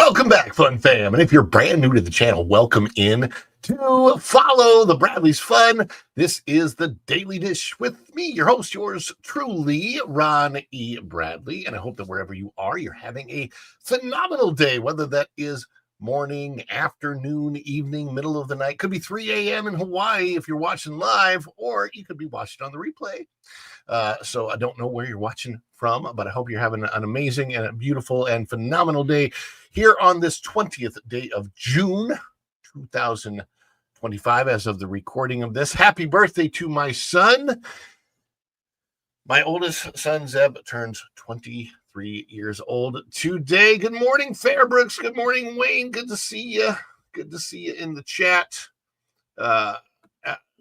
Welcome back, Fun Fam. And if you're brand new to the channel, welcome in to Follow the Bradley's Fun. This is the Daily Dish with me, your host, yours truly, Ron E. Bradley. And I hope that wherever you are, you're having a phenomenal day, whether that is morning, afternoon, evening, middle of the night. Could be 3 a.m. in Hawaii if you're watching live, or you could be watching on the replay. So I don't know where you're watching from, but I hope you're having an amazing and a beautiful and phenomenal day here on this 20th day of June, 2025, as of the recording of this. Happy birthday to my son. My oldest son, Zeb, turns 23 years old today. Good morning, Fairbrooks. Good morning, Wayne. Good to see you. Good to see you in the chat. I'm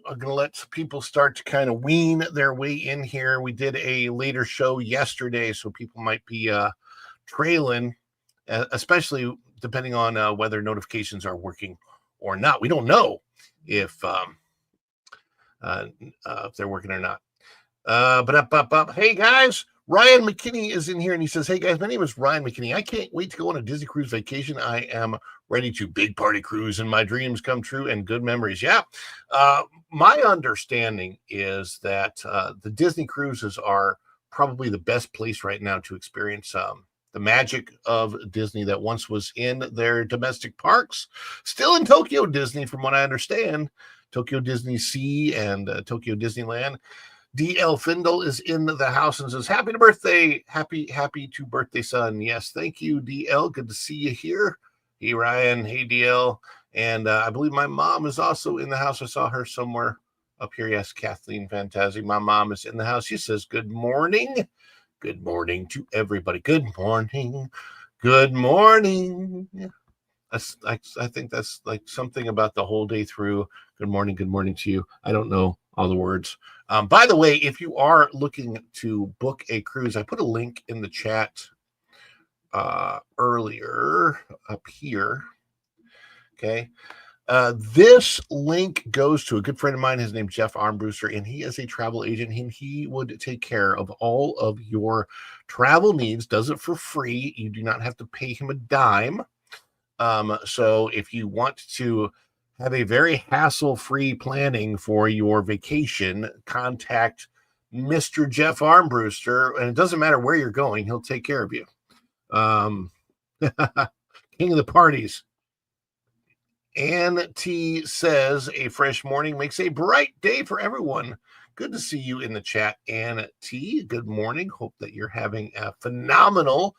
going to let people start to kind of wean their way in here. We did a later show yesterday, so people might be trailing, especially depending on whether notifications are working or not. We don't know if they're working or not. Hey, guys. Ryan McKinney is in here, and he says, hey, guys, my name is Ryan McKinney. I can't wait to go on a Disney cruise vacation. I am ready to big party cruise, and my dreams come true and good memories. Yeah. My understanding is that the Disney cruises are probably the best place right now to experience the magic of Disney that once was in their domestic parks. Still in Tokyo Disney, from what I understand. Tokyo Disney Sea and Tokyo Disneyland. DL Findle is in the house and says, happy birthday. Happy to birthday, son. Yes, thank you, DL. Good to see you here. Hey, Ryan. Hey, DL. And I believe my mom is also in the house. I saw her somewhere up here. Yes, Kathleen Fantazi. My mom is in the house. She says, good morning. Good morning to everybody. Good morning. Good morning. I think that's like something about the whole day through. Good morning to you. I don't know all the words. By the way, if you are looking to book a cruise, I put a link in the chat earlier up here. Okay. This link goes to a good friend of mine. His name's Jeff Armbruster, and he is a travel agent, and he would take care of all of your travel needs, does it for free. You do not have to pay him a dime. So if you want to have a very hassle-free planning for your vacation, contact Mr. Jeff Armbruster, and it doesn't matter where you're going, he'll take care of you. King of the parties. Ann T says, a fresh morning makes a bright day for everyone. Good to see you in the chat, Ann T. Good morning. Hope that you're having a phenomenal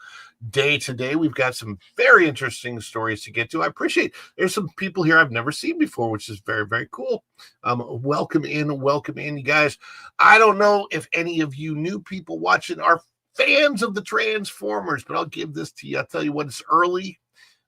day today. We've got some very interesting stories to get to. I appreciate there's some people here I've never seen before, which is very, very cool. Welcome in, you guys. I don't know if any of you new people watching are fans of the Transformers, but I'll give this to you. I'll tell you what, it's early.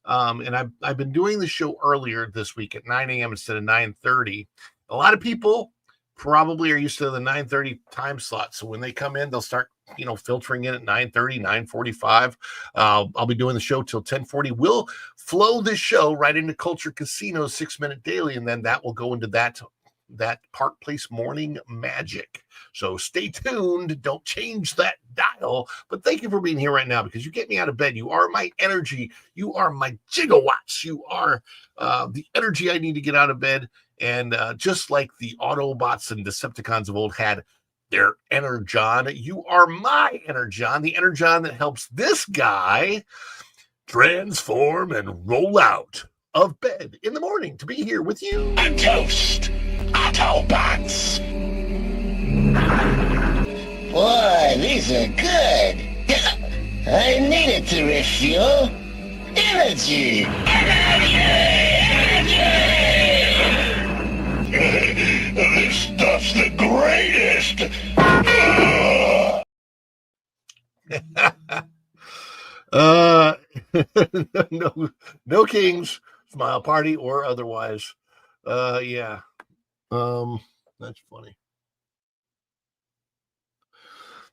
And I've been doing the show earlier this week at 9 a.m. instead of 9:30. A lot of people probably are used to the 9:30 time slot. So when they come in, they'll start, filtering in at 9:30, 9:45. I'll be doing the show till 10:40. We'll flow this show right into Culture Casino's 6-Minute Daily, and then that will go into that Park Place morning magic. So stay tuned. Don't change that dial. But thank you for being here right now, because you get me out of bed. You are my energy. You are my gigawatts. You are the energy I need to get out of bed. And just like the Autobots and Decepticons of old had their Energon, you are my Energon, the Energon that helps this guy transform and roll out of bed in the morning to be here with you. A toast, Autobots. Boy, these are good. I needed to refuel. Energy. This stuff's the greatest. No kings, smile party or otherwise. Yeah. That's funny.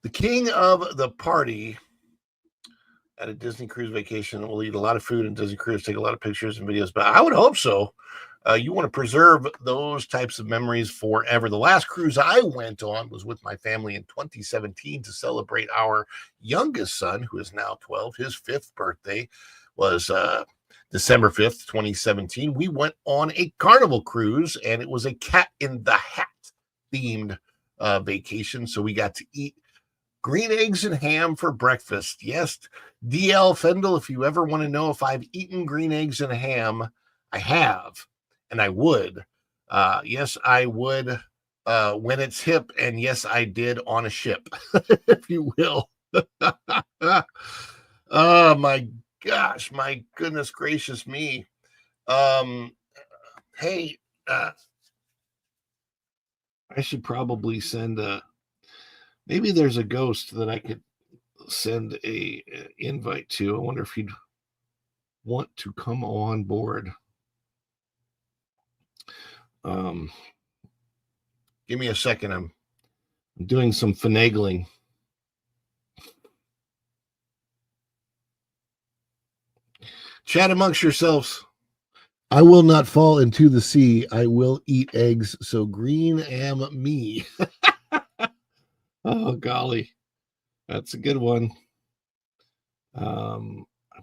The king of the party at a Disney cruise vacation will eat a lot of food and Disney cruise, take a lot of pictures and videos, but I would hope so. You want to preserve those types of memories forever. The last cruise I went on was with my family in 2017 to celebrate our youngest son, who is now 12. His 5th birthday was December 5th, 2017, we went on a Carnival cruise, and it was a Cat in the Hat themed vacation. So we got to eat green eggs and ham for breakfast. Yes, DL Fendel, if you ever want to know if I've eaten green eggs and ham, I have, and I would. Yes, I would when it's hip, and yes, I did on a ship, if you will. Oh my gosh, my goodness gracious me. Hey, I should probably send maybe there's a ghost that I could send a invite to. I wonder if he'd want to come on board. Give me a second. I'm doing some finagling. Chat amongst yourselves. I will not fall into the sea. I will eat eggs. So green am me. Oh, golly. That's a good one. I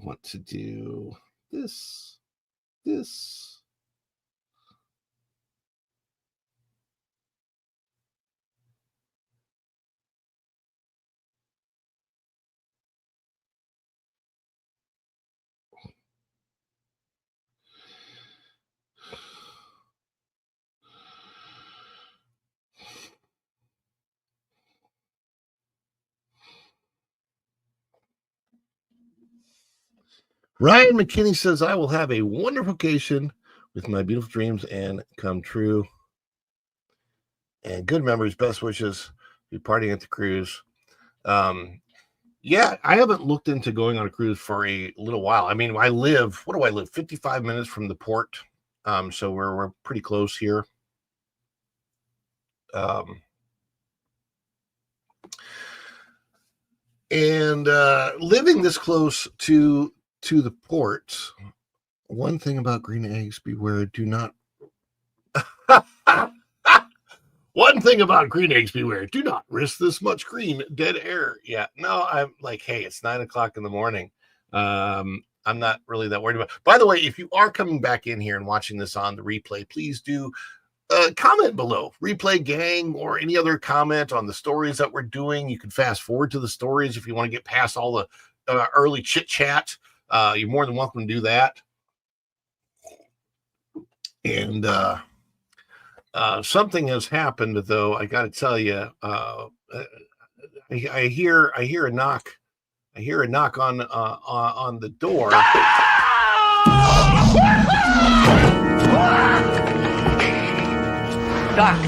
want to do this. Ryan McKinney says, I will have a wonderful vacation with my beautiful dreams and come true. And good memories, best wishes, be partying at the cruise. Yeah, I haven't looked into going on a cruise for a little while. I mean, what do I live? 55 minutes from the port. So we're pretty close here. And living this close to the port, one thing about green eggs, beware, do not. One thing about green eggs, beware, do not risk this much green dead air. Yeah, no, I'm like, hey, it's 9 o'clock in the morning. I'm not really that worried about. By the way, if you are coming back in here and watching this on the replay, please do comment below, replay gang, or any other comment on the stories that we're doing. You can fast forward to the stories if you want to get past all the early chit chat. You're more than welcome to do that. And something has happened, though. I got to tell you, I hear a knock. I hear a knock on the door. Doc,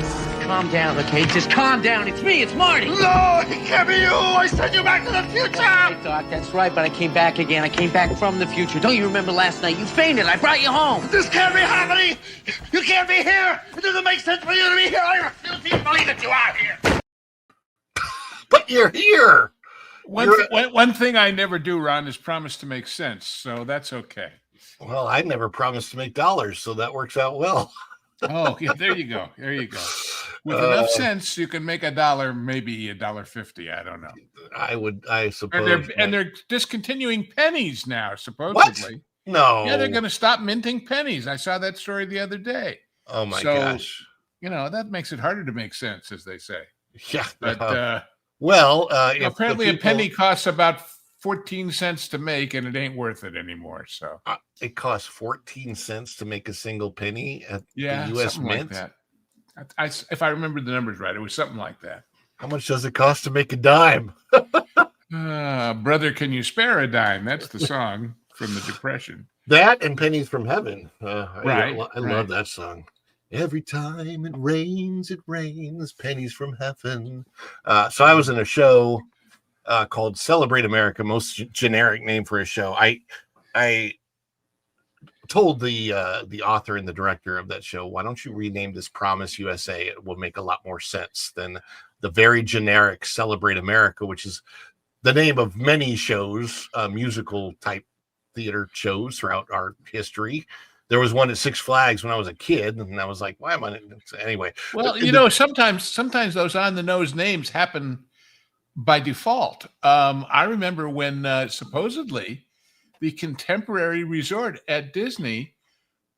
calm down, okay? Just calm down. It's me. It's Marty. No, it can't be you. I sent you back to the future. Hey, Doc, that's right, but I came back again. I came back from the future. Don't you remember last night? You fainted. I brought you home. This can't be happening. You can't be here. It doesn't make sense for you to be here. I refuse to believe that you are here. But you're here. One thing I never do, Ron, is promise to make sense. So that's okay. Well, I never promised to make dollars, so that works out well. Oh, yeah, there you go. There you go. With enough sense, you can make $1, maybe $1.50. I don't know. I suppose. And they're discontinuing pennies now, supposedly. What? No. Yeah, they're going to stop minting pennies. I saw that story the other day. Oh my gosh. You know, that makes it harder to make sense, as they say. Yeah. But apparently a penny costs about 14 cents to make, and it ain't worth it anymore. So it costs 14 cents to make a single penny at the U.S. Mint. Like that. If I remember the numbers right, it was something like that. How much does it cost to make a dime? Brother, can you spare a dime? That's the song from the Depression. That and Pennies from Heaven. Right. I love that song. Every time it rains, pennies from heaven. So I was in a show called Celebrate America, most generic name for a show. I told the author and the director of that show, why don't you rename this Promise USA? It will make a lot more sense than the very generic Celebrate America, which is the name of many shows, musical type theater shows throughout our history. There was one at Six Flags when I was a kid, and I was like, why am I? Anyway. Well, sometimes those on the nose names happen by default. I remember when supposedly the Contemporary Resort at Disney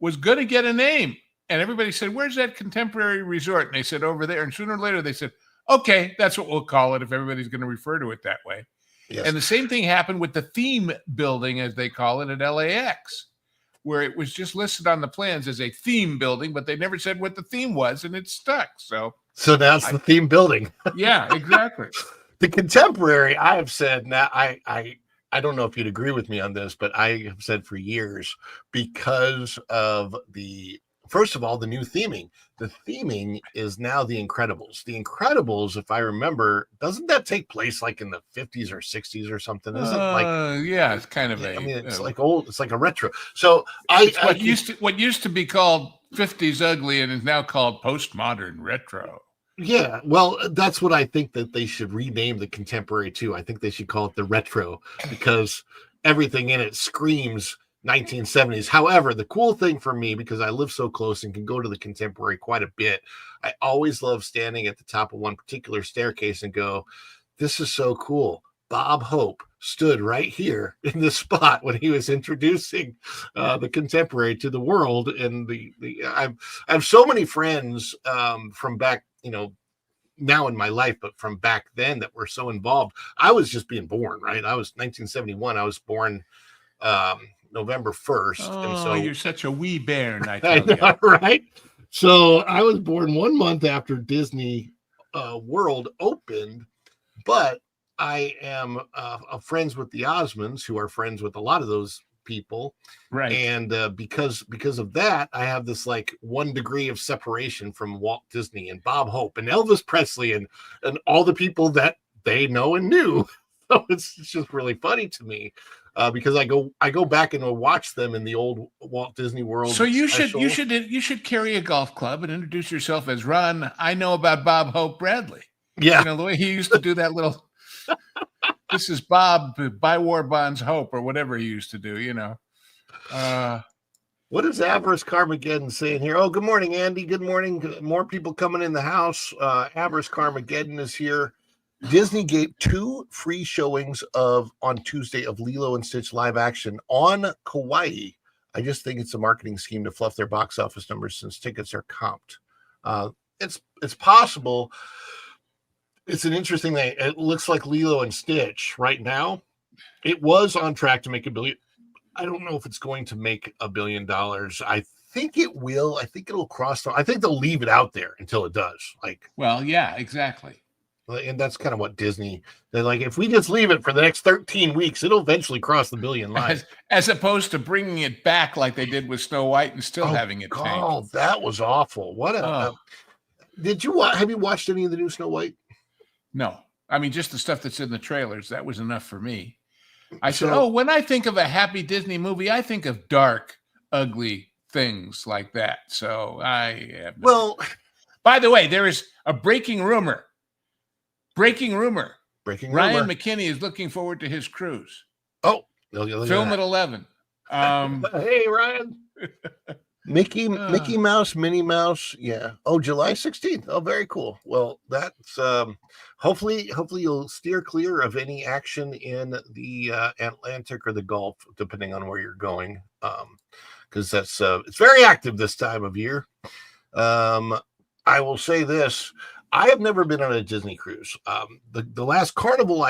was going to get a name. And everybody said, where's that Contemporary Resort? And they said, over there. And sooner or later, they said, okay, that's what we'll call it if everybody's going to refer to it that way. Yes. And the same thing happened with the theme building, as they call it, at LAX, where it was just listed on the plans as a theme building, but they never said what the theme was, and it stuck. So now it's the theme building. Yeah, exactly. The Contemporary, I have said, now I don't know if you'd agree with me on this, but I have said for years, because of first of all, the new theming. The theming is now The Incredibles. The Incredibles, if I remember, doesn't that take place like in the 50s or 60s or something? Isn't yeah, it's kind of it's like old. It's like a retro. So what used to be called 50s ugly and is now called postmodern retro. Yeah, well, that's what I think that they should rename the Contemporary too. I think they should call it the Retro, because everything in it screams 1970s. However, the cool thing for me, because I live so close and can go to the Contemporary quite a bit, I always love standing at the top of one particular staircase and go, this is so cool. Bob Hope stood right here in this spot when he was introducing the Contemporary to the world. And I have so many friends from back, now in my life, but from back then that were so involved. I was just being born, right? I was 1971. I was born November 1st. Oh, and so you're such a wee bairn, I I tell know, right? So I was born 1 month after Disney World opened, but I am friends with the Osmonds, who are friends with a lot of those people, right? And because of that, I have this like 1 degree of separation from Walt Disney and Bob Hope and Elvis Presley and all the people that they know and knew. So it's just really funny to me because I go back and watch them in the old Walt Disney World. So you should carry a golf club and introduce yourself as Ron. I know about Bob Hope Bradley. Yeah, the way he used to do that little. This is Bob, buy war bonds Hope, or whatever he used to do, What is Avarice Carmageddon saying here? Oh, good morning, Andy. Good morning. More people coming in the house. Avarice Carmageddon is here. Disney gave 2 free showings on Tuesday of Lilo and Stitch live action on Kauai. I just think it's a marketing scheme to fluff their box office numbers since tickets are comped. It's possible. It's an interesting thing. It looks like Lilo and Stitch right now. It was on track to make $1 billion. I don't know if it's going to make $1 billion. I think it will. I think it'll cross. I think they'll leave it out there until it does. Well, yeah, exactly. And that's kind of what Disney. They're like, if we just leave it for the next 13 weeks, it'll eventually cross the $1 billion line. As opposed to bringing it back like they did with Snow White and still having it tanked. Oh, that was awful. Have you watched any of the new Snow White? No, I mean, just the stuff that's in the trailers. That was enough for me. I said, when I think of a happy Disney movie, I think of dark, ugly things like that. So I have By the way, there is a breaking rumor. Ryan McKinney is looking forward to his cruise. Oh, film at 11. Hey, Ryan. Mickey Mouse, Minnie Mouse. Yeah. Oh, July 16th. Oh, very cool. Well, that's hopefully you'll steer clear of any action in the Atlantic or the Gulf, depending on where you're going. Because that's it's very active this time of year. I will say this. I have never been on a Disney cruise. The last Carnival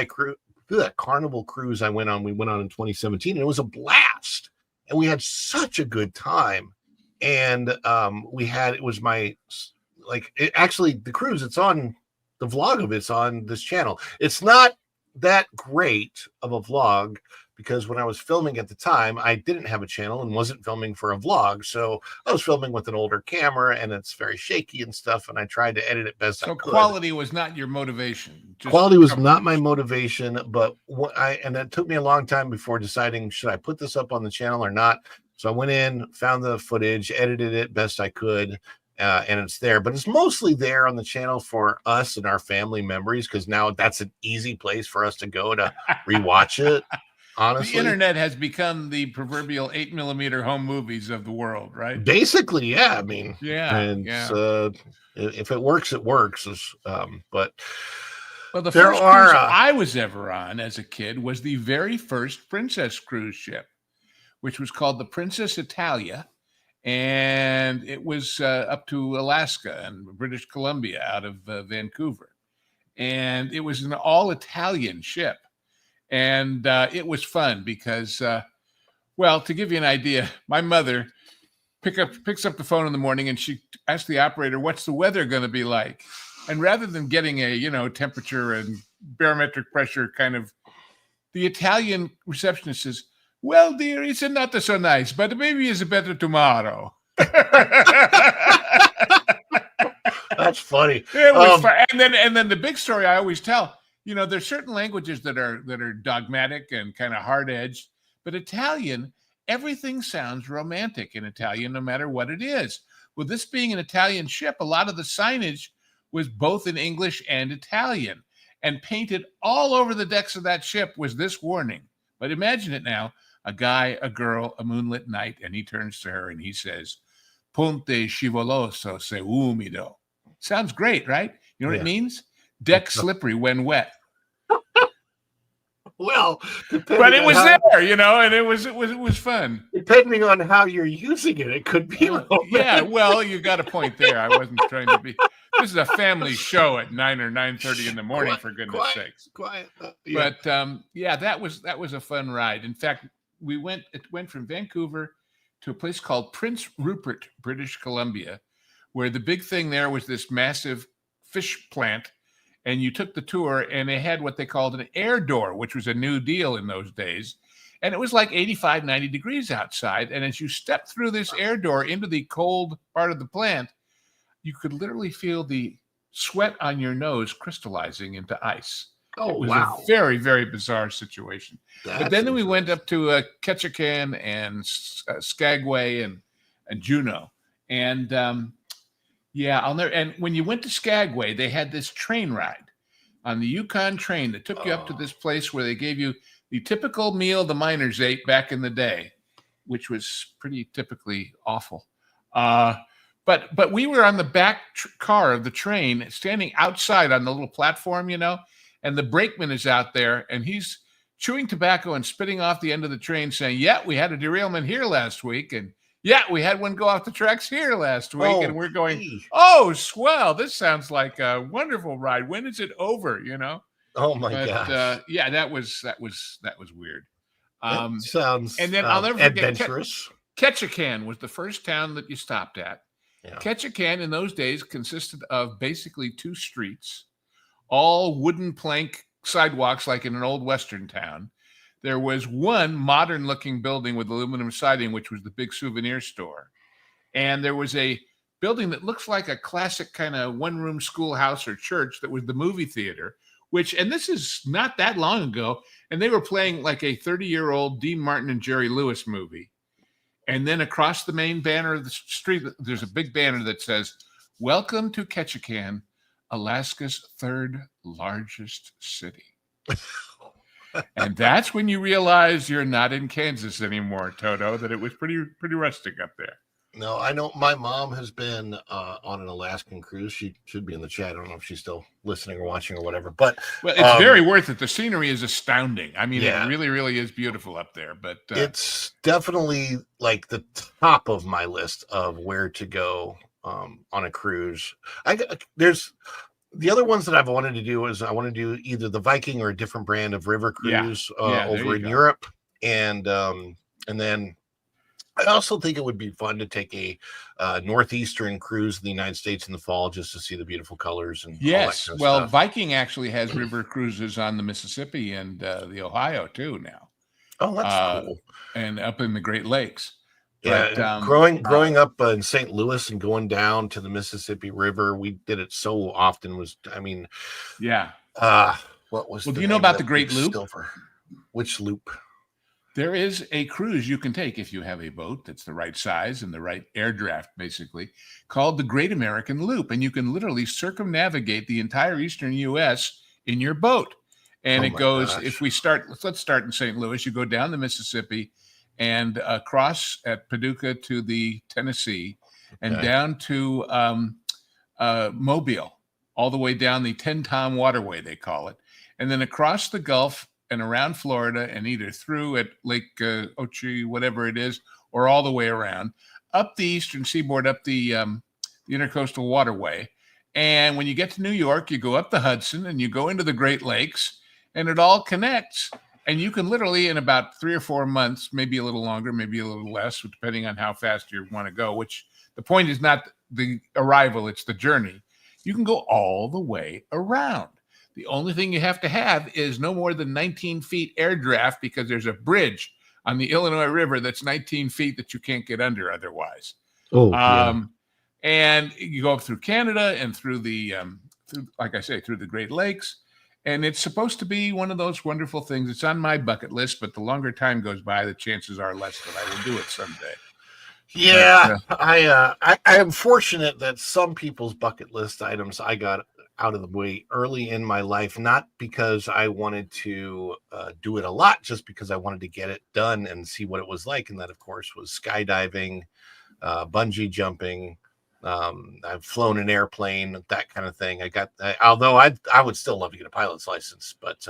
Carnival cruise we went on in 2017, and it was a blast. And we had such a good time. And it was my, actually the cruise, it's on the vlog of it's on this channel. It's not that great of a vlog because when I was filming at the time, I didn't have a channel and wasn't filming for a vlog. So I was filming with an older camera and it's very shaky and stuff. And I tried to edit it best I could. So quality was not your motivation. Quality was not my motivation, but and it took me a long time before deciding, should I put this up on the channel or not? So I went in, found the footage, edited it best I could, and it's there. But it's mostly there on the channel for us and our family memories because now that's an easy place for us to go to rewatch it. Honestly, the internet has become the proverbial 8mm home movies of the world, right? Basically, yeah. I mean, if it works, it works. But well, the first cruise I was ever on as a kid was the very first Princess cruise ship. which was called the Princess Italia, and it was up to Alaska and British Columbia out of Vancouver. And it was an all-Italian ship. And it was fun because, well, to give you an idea, my mother picks up the phone in the morning and she asks the operator, what's the weather going to be like? And rather than getting a, temperature and barometric pressure kind of, the Italian receptionist says, well, dear, it's not so nice, but maybe it's better tomorrow. That's funny. It was fun. And then the big story I always tell, there's certain languages that are dogmatic and kind of hard-edged, but Italian, everything sounds romantic in Italian, no matter what it is. With this being an Italian ship, a lot of the signage was both in English and Italian, and painted all over the decks of that ship was this warning. But imagine it now, a guy, a girl, a moonlit night, and he turns to her and he says, Ponte scivoloso se umido. Sounds great, right? You know what it means? Deck slippery when wet. Well, but it was there, and it was fun. Depending on how you're using it, it could be. Yeah, well, you got a point there. I wasn't trying to be. This is a family show at 9 or 9:30 in the morning, for goodness sakes. Quiet. But that was a fun ride. In fact, it went from Vancouver to a place called Prince Rupert, British Columbia, where the big thing there was this massive fish plant. And you took the tour, and they had what they called an air door, which was a new deal in those days. And it was like 85, 90 degrees outside. And as you stepped through this air door into the cold part of the plant, you could literally feel the sweat on your nose crystallizing into ice. Oh, it was wow. a very, very bizarre situation. But then we went up to Ketchikan and Skagway and Juneau. And I'll never. And when you went to Skagway, they had this train ride on the Yukon train that took you up to this place where they gave you the typical meal the miners ate back in the day, which was pretty typically awful. But we were on the back car of the train, standing outside on the little platform, and the brakeman is out there, and he's chewing tobacco and spitting off the end of the train, saying, "Yeah, we had a derailment here last week, and." Yeah, we had one go off the tracks here last week, and we're going, oh, swell. This sounds like a wonderful ride. When is it over, Oh, my gosh. That was weird. Sounds and then I'll never forget, adventurous. Ketchikan was the first town that you stopped at. Yeah. Ketchikan in those days consisted of basically two streets, all wooden plank sidewalks like in an old Western town. There was one modern-looking building with aluminum siding, which was the big souvenir store. And there was a building that looks like a classic kind of one-room schoolhouse or church that was the movie theater, and this is not that long ago, and they were playing like a 30-year-old Dean Martin and Jerry Lewis movie. And then across the main banner of the street, there's a big banner that says, Welcome to Ketchikan, Alaska's third largest city. And that's when you realize you're not in Kansas anymore, Toto, that it was pretty rustic up there. No, I know my mom has been on an Alaskan cruise. She should be in the chat. I don't know if she's still listening or watching or whatever. But it's very worth it. The scenery is astounding. I mean, it really, really is beautiful up there. But it's definitely like the top of my list of where to go on a cruise. There's the other ones that I've wanted to do is I want to do either the Viking or a different brand of river cruise over in Europe, and then I also think it would be fun to take a northeastern cruise in the United States in the fall just to see the beautiful colors and yes. all that kind of Well, stuff. Viking actually has river cruises on the Mississippi and the Ohio too now. Oh, that's cool. And up in the Great Lakes. Yeah, but, growing up in St. Louis and going down to the Mississippi River, we did it so often. What was? Well, do you know about the Great Loop? Which loop? There is a cruise you can take if you have a boat that's the right size and the right air draft, basically, called the Great American Loop, and you can literally circumnavigate the entire eastern U.S. in your boat. And it goes. Gosh. Let's start in St. Louis. You go down the Mississippi and across at Paducah to the Tennessee, and down to Mobile, all the way down the 10 Tom Waterway, they call it, and then across the Gulf and around Florida and either through at Lake Ochi, whatever it is, or all the way around up the eastern seaboard, up the Intercoastal Waterway. And when you get to New York, you go up the Hudson and you go into the Great Lakes, and it all connects. And you can literally, in about 3 or 4 months, maybe a little longer, maybe a little less, depending on how fast you want to go, which the point is not the arrival, it's the journey. You can go all the way around. The only thing you have to have is no more than 19 feet air draft, because there's a bridge on the Illinois River that's 19 feet that you can't get under otherwise. And you go up through Canada and through the, like I say, through the Great Lakes. And it's supposed to be one of those wonderful things. It's on my bucket list, but the longer time goes by, the chances are less that I will do it someday. Yeah, I am fortunate that some people's bucket list items I got out of the way early in my life, not because I wanted to do it a lot, just because I wanted to get it done and see what it was like. And that, of course, was skydiving, bungee jumping. I've flown an airplane, that kind of thing. Although I would still love to get a pilot's license, but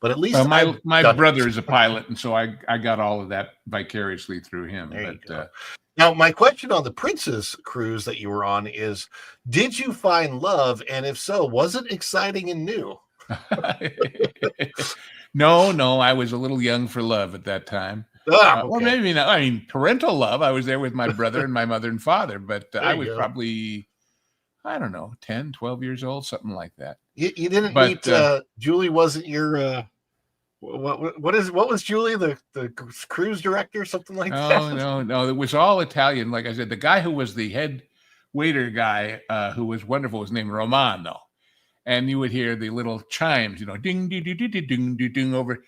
at least my brother is a pilot, and so I got all of that vicariously through him. Now, my question on the Princess cruise that you were on is, did you find love? And if so, was it exciting and new? No, I was a little young for love at that time. Or maybe not. I mean, parental love. I was there with my brother and my mother and father, but I was probably, I don't know, 10, 12 years old, something like that. You didn't meet Julie, wasn't your what was Julie, the cruise director, something like that? No, it was all Italian. Like I said, the guy who was the head waiter guy, who was wonderful, was named Romano. And you would hear the little chimes, ding, ding, ding, ding, ding, ding, ding, over.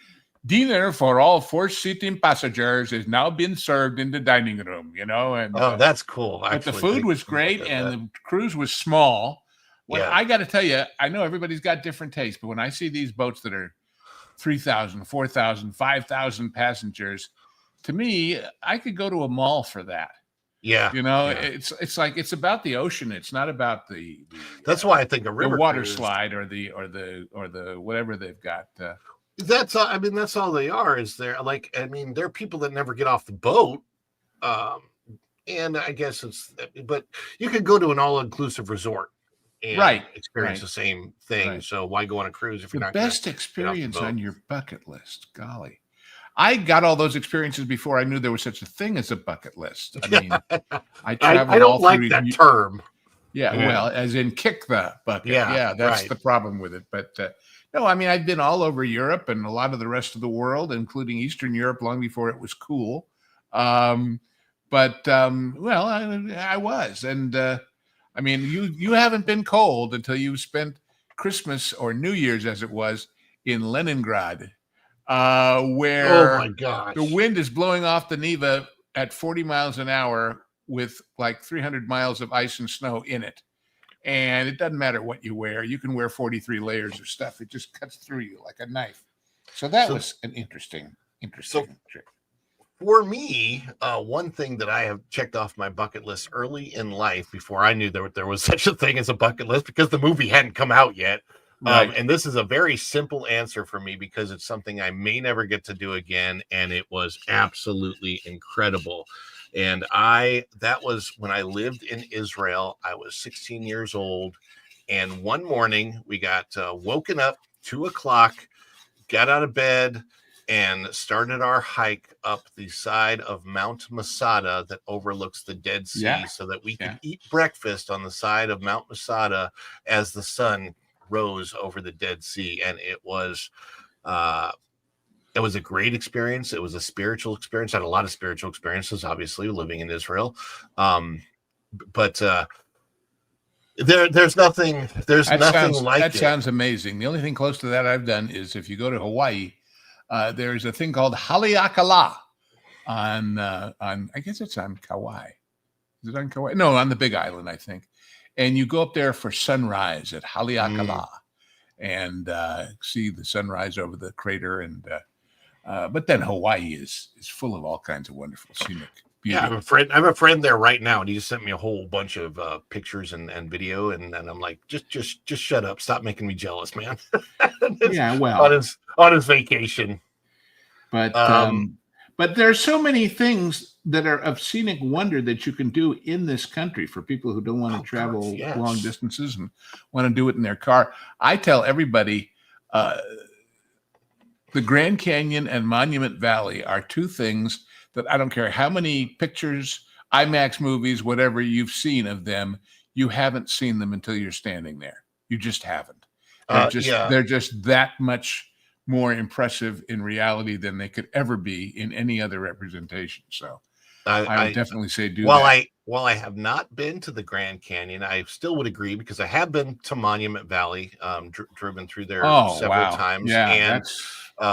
Dinner for all 4-seating passengers is now being served in the dining room, and that's cool. But the food was great, and the cruise was small. I got to tell you, I know everybody's got different tastes, but when I see these boats that are 3,000, 4,000, 5,000 passengers, to me, I could go to a mall for that. It's like, it's about the ocean. It's not about the that's why I think a river water cruise, slide or the whatever they've got. That's all they are. Is there there are people that never get off the boat, and I guess but you could go to an all-inclusive resort and experience the same thing. Right. So why go on a cruise if you're not best experience on your bucket list? Golly, I got all those experiences before I knew there was such a thing as a bucket list. I mean, I traveled. I don't like that term. Yeah, well, as in kick the bucket. Yeah, that's the problem with it. But no, I mean, I've been all over Europe and a lot of the rest of the world, including Eastern Europe, long before it was cool. I was. And I mean, you haven't been cold until you spent Christmas or New Year's, as it was, in Leningrad, where oh my gosh, the wind is blowing off the Neva at 40 miles an hour with like 300 miles of ice and snow in it. And it doesn't matter what you wear. You can wear 43 layers of stuff. It just cuts through you like a knife. So that was an interesting trip. For me, one thing that I have checked off my bucket list early in life, before I knew there was such a thing as a bucket list, because the movie hadn't come out yet. Right. And this is a very simple answer for me, because it's something I may never get to do again. And it was absolutely incredible. And that was when I lived in Israel. I was 16 years old. And one morning we got woken up 2:00, got out of bed, and started our hike up the side of Mount Masada that overlooks the Dead Sea, so that we could eat breakfast on the side of Mount Masada as the sun rose over the Dead Sea. And it was a great experience. It was a spiritual experience. I had a lot of spiritual experiences, obviously, living in Israel. But there's nothing like it. That sounds amazing. The only thing close to that I've done is if you go to Hawaii, there's a thing called Haleakala on I guess it's on Kauai. Is it on Kauai? No, on the Big Island, I think. And you go up there for sunrise at Haleakala and see the sunrise over the crater. And but then Hawaii is full of all kinds of wonderful scenic Yeah, I have a friend there right now, and he just sent me a whole bunch of pictures and video, and I'm like, just shut up, stop making me jealous, man. Yeah, well, on his vacation. But there are so many things that are of scenic wonder that you can do in this country for people who don't want to travel long distances and want to do it in their car. I tell everybody, the Grand Canyon and Monument Valley are two things that I don't care how many pictures, IMAX movies, whatever you've seen of them, you haven't seen them until you're standing there. You just haven't. They're just that much more impressive in reality than they could ever be in any other representation. So I would definitely say that. While I have not been to the Grand Canyon, I still would agree because I have been to Monument Valley, driven through there several times. Yeah, and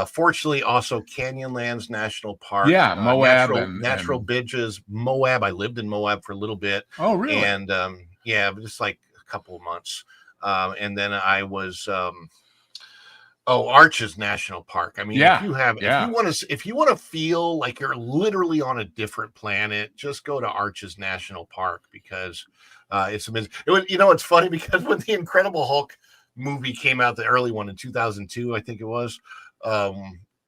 fortunately, also Canyonlands National Park. Yeah, Moab natural Bridges, Moab. I lived in Moab for a little bit. Oh, really? And just like a couple of months. And then I was Arches National Park. I mean, if you want to feel like you're literally on a different planet, just go to Arches National Park because it's amazing. It's funny because when the Incredible Hulk movie came out, the early one in 2002, I think it was,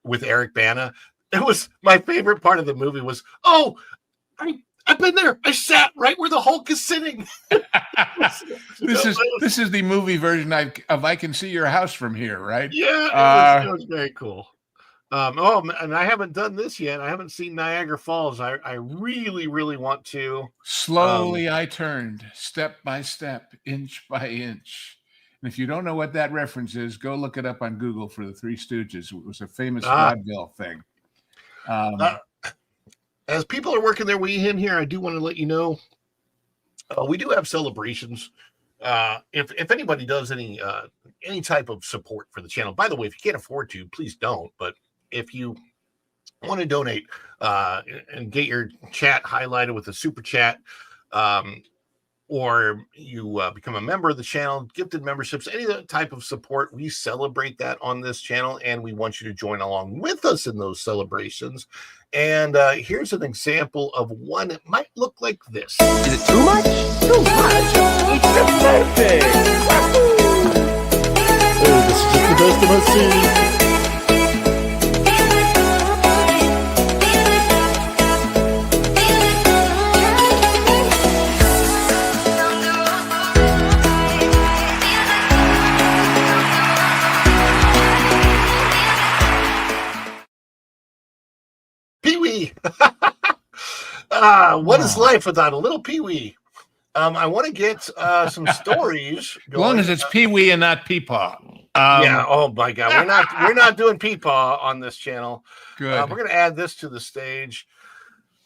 with Eric Bana, it was my favorite part of the movie was, I've been there. I sat right where the Hulk is sitting. This is the movie version of I Can See Your House from Here, right? Yeah, it was very cool. And I haven't done this yet. I haven't seen Niagara Falls. I really, really want to. Slowly I turned, step by step, inch by inch. And if you don't know what that reference is, go look it up on Google for the Three Stooges. It was a famous vaudeville thing. As people are working their way in here, I do want to let you know we do have celebrations. If anybody does any type of support for the channel, by the way, if you can't afford to, please don't. But if you want to donate and get your chat highlighted with a super chat, or you become a member of the channel, gifted memberships, any type of support, we celebrate that on this channel, and we want you to join along with us in those celebrations. And here's an example of one that might look like this. Is it too much? Too much? It's the birthday! Hey, this is just the best of my scene. Pee-wee. What is life without a little Pee-wee? I want to get some stories going. As long as it's Pee-wee and not Peepaw. Oh my God, we're not doing Peepaw on this channel. Good. We're going to add this to the stage.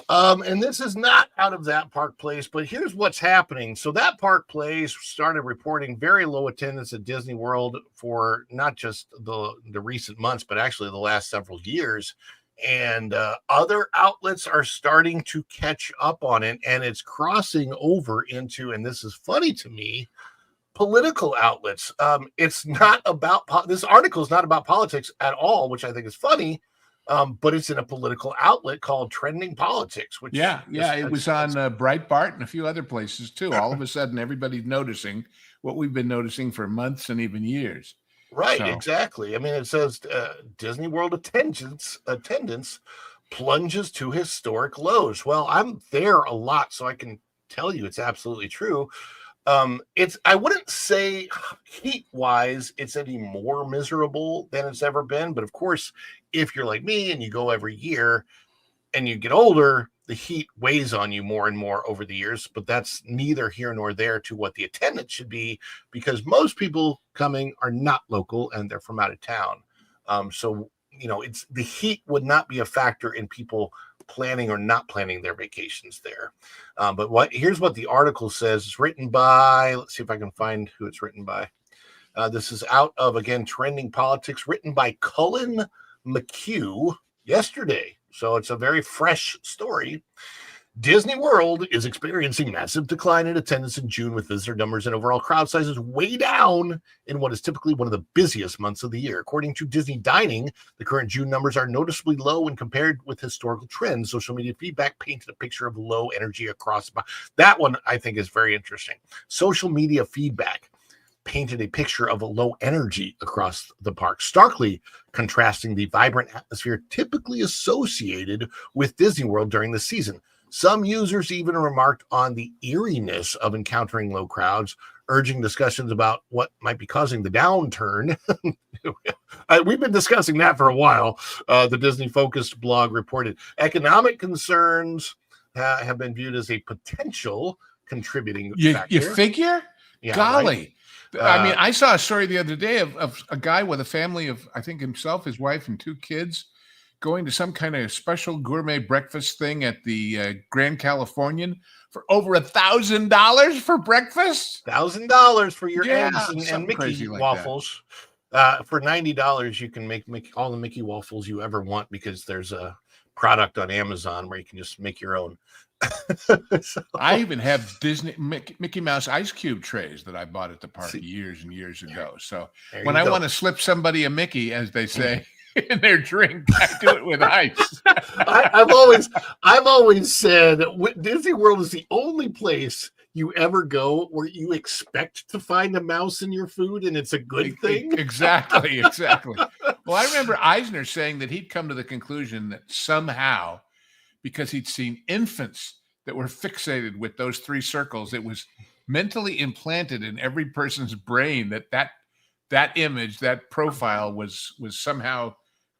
And this is not out of that Park Place, but here's what's happening. So that Park Place started reporting very low attendance at Disney World for not just the recent months, but actually the last several years. And other outlets are starting to catch up on it, and it's crossing over into, and this is funny to me, political outlets. It's not about this article is not about politics at all, which I think is funny. But it's in a political outlet called Trending Politics, which it was on Breitbart and a few other places too. All of a sudden, everybody's noticing what we've been noticing for months and even years. Right, exactly. I mean, it says Disney World attendance plunges to historic lows. Well, I'm there a lot, so I can tell you it's absolutely true. I wouldn't say heat-wise it's any more miserable than it's ever been, but of course, if you're like me and you go every year and you get older, the heat weighs on you more and more over the years, but that's neither here nor there to what the attendance should be, because most people coming are not local and they're from out of town. So, it's the heat would not be a factor in people planning or not planning their vacations there. But here's what the article says. It's written by, let's see if I can find who it's written by. This is out of, again, Trending Politics, written by Cullen McHugh yesterday. So it's a very fresh story. Disney World is experiencing massive decline in attendance in June, with visitor numbers and overall crowd sizes way down in what is typically one of the busiest months of the year. According to Disney Dining, the current June numbers are noticeably low when compared with historical trends. Social media feedback painted a picture of low energy across. That one I think is very interesting. Social media feedback painted a picture of a low energy across the park, starkly contrasting the vibrant atmosphere typically associated with Disney World during the season. Some users even remarked on the eeriness of encountering low crowds, urging discussions about what might be causing the downturn. We've been discussing that for a while. The Disney-focused blog reported economic concerns have been viewed as a potential contributing factor. You figure? Yeah, golly. right? I mean, I saw a story the other day of a guy with a family of, I think, himself, his wife, and 2 kids going to some kind of special gourmet breakfast thing at the Grand Californian for over $1,000 for breakfast. $1,000 for your Yeah, eggs and Mickey like waffles. For $90, you can make all the Mickey waffles you ever want, because there's a product on Amazon where you can just make your own. So, I even have Mickey Mouse ice cube trays that I bought at the park years and years ago. So when I want to slip somebody a Mickey, as they say, in their drink, I do it with ice. I've always said Disney World is the only place you ever go where you expect to find a mouse in your food, and it's a good thing. Exactly. Well, I remember Eisner saying that he'd come to the conclusion that somehow, because he'd seen infants that were fixated with those 3 circles, it was mentally implanted in every person's brain that image, that profile was somehow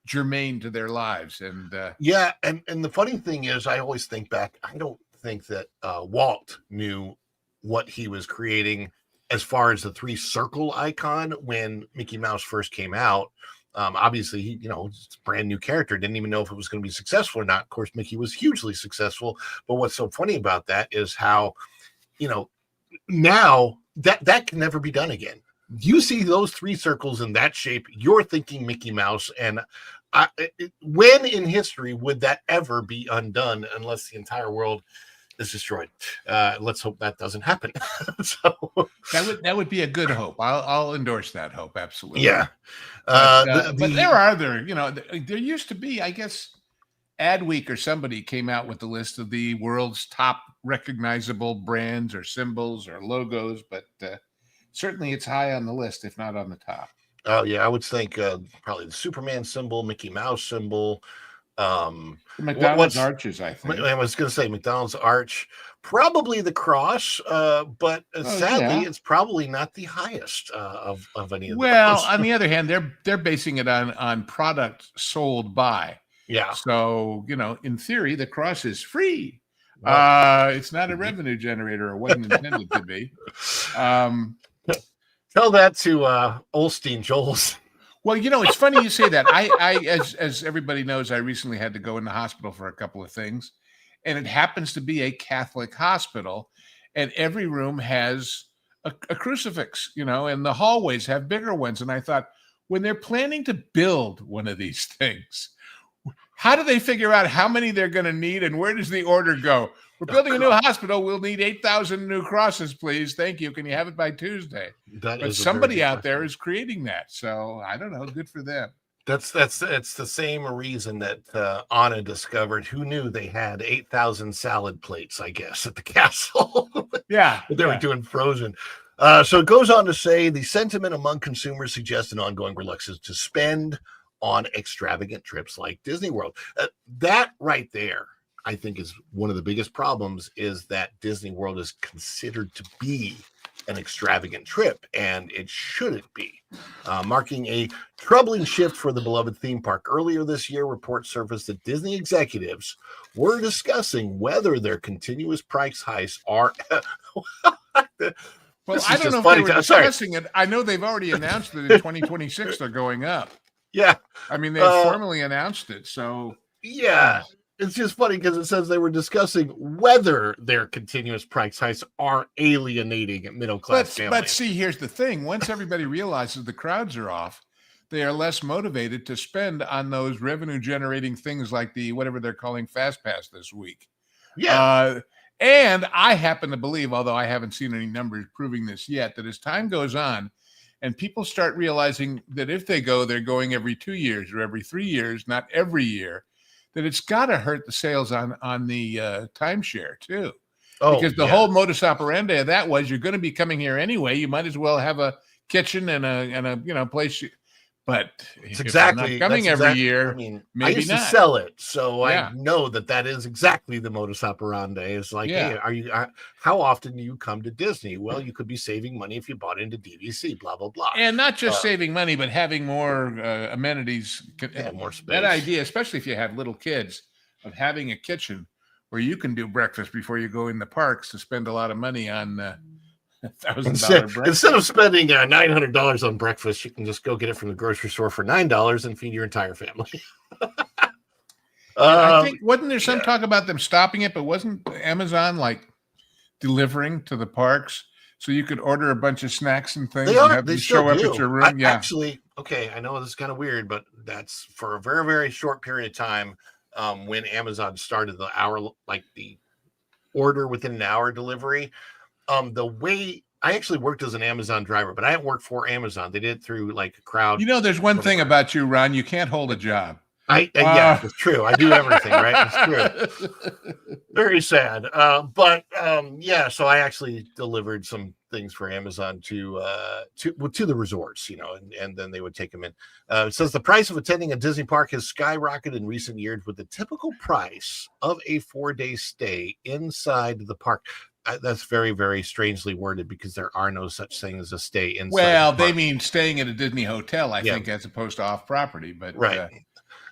germane to their lives. And and the funny thing is, I always think back, I don't think that Walt knew what he was creating as far as the 3-circle icon when Mickey Mouse first came out. Obviously, he, it's a brand new character, didn't even know if it was going to be successful or not. Of course, Mickey was hugely successful. But what's so funny about that is how, now that can never be done again. You see those 3 circles in that shape, you're thinking Mickey Mouse. And when in history would that ever be undone unless the entire world is destroyed? Let's hope that doesn't happen. So that would be a good hope. I'll endorse that hope. Absolutely. Yeah. But there are there used to be, I guess, Adweek or somebody came out with the list of the world's top recognizable brands or symbols or logos, but certainly it's high on the list, if not on the top. Oh yeah, I would think probably the Superman symbol, Mickey Mouse symbol, the McDonald's arches. I think I was going to say McDonald's arch, probably the cross, but sadly, it's probably not the highest of any of those. Well, on the other hand, they're basing it on product sold by. Yeah. So in theory, the cross is free. It's not a revenue generator, or wasn't intended to be. Tell that to Olstein Joels. Well, it's funny you say that. I as everybody knows, I recently had to go in the hospital for a couple of things, and it happens to be a Catholic hospital, and every room has a crucifix, and the hallways have bigger ones. And I thought, when they're planning to build one of these things, how do they figure out how many they're going to need, and where does the order go? We're building a new hospital. We'll need 8,000 new crosses, please. Thank you. Can you have it by Tuesday? But somebody out there is creating that. So I don't know. Good for them. It's the same reason that Anna discovered. Who knew they had 8,000 salad plates, I guess, at the castle. Yeah. They were doing Frozen. So it goes on to say the sentiment among consumers suggests an ongoing reluctance to spend on extravagant trips like Disney World. That right there, I think, is one of the biggest problems, is that Disney World is considered to be an extravagant trip, and it shouldn't be, marking a troubling shift for the beloved theme park. Earlier this year, reports surfaced that Disney executives were discussing whether their continuous price hikes are well, I don't know if they were discussing it. I know they've already announced that in 2026 they're going up. Yeah. I mean, they formally announced it. So yeah. It's just funny because it says they were discussing whether their continuous price hikes are alienating middle-class families. But see, here's the thing. Once everybody realizes the crowds are off, they are less motivated to spend on those revenue-generating things like the whatever they're calling Fast Pass this week. Yeah. And I happen to believe, although I haven't seen any numbers proving this yet, that as time goes on and people start realizing that if they go, they're going every 2 years or every 3 years, not every year, that it's got to hurt the sales on the timeshare too. Oh, Because the yeah. whole modus operandi of that was you're going to be coming here anyway. You might as well have a kitchen and a place. But It's if I'm exactly not coming every year, I mean, I maybe used to not. sell it, so Yeah. I know that is exactly the modus operandi. It's like, Yeah. hey, are you? How often do you come to Disney? Well, you could be saving money if you bought into DVC. Blah blah blah. And not just saving money, but having more amenities. Yeah, more space. That idea, especially if you have little kids, of having a kitchen where you can do breakfast before you go in the parks to spend a lot of money on $1,000 breakfast. Instead of spending $900 on breakfast, you can just go get it from the grocery store for $9 and feed your entire family. I think wasn't there some talk about them stopping it, but wasn't Amazon like delivering to the parks so you could order a bunch of snacks and things and have them show up at your room? Actually, okay, I know this is kind of weird, but that's for a very, very short period of time. When Amazon started the order within an hour delivery, the way I actually worked as an Amazon driver, but I didn't work for Amazon. They did it through like a crowd. There's one thing about you, Ron. You can't hold a job. Yeah, it's true. I do everything, right? It's true. Very sad. Yeah, so I actually delivered some things for Amazon to the resorts, and then they would take them in. It says the price of attending a Disney park has skyrocketed in recent years, with the typical price of a 4-day stay inside the park. That's very, very strangely worded because there are no such thing as a stay inside. Well, they mean staying at a Disney hotel, I think, as opposed to off property. But right.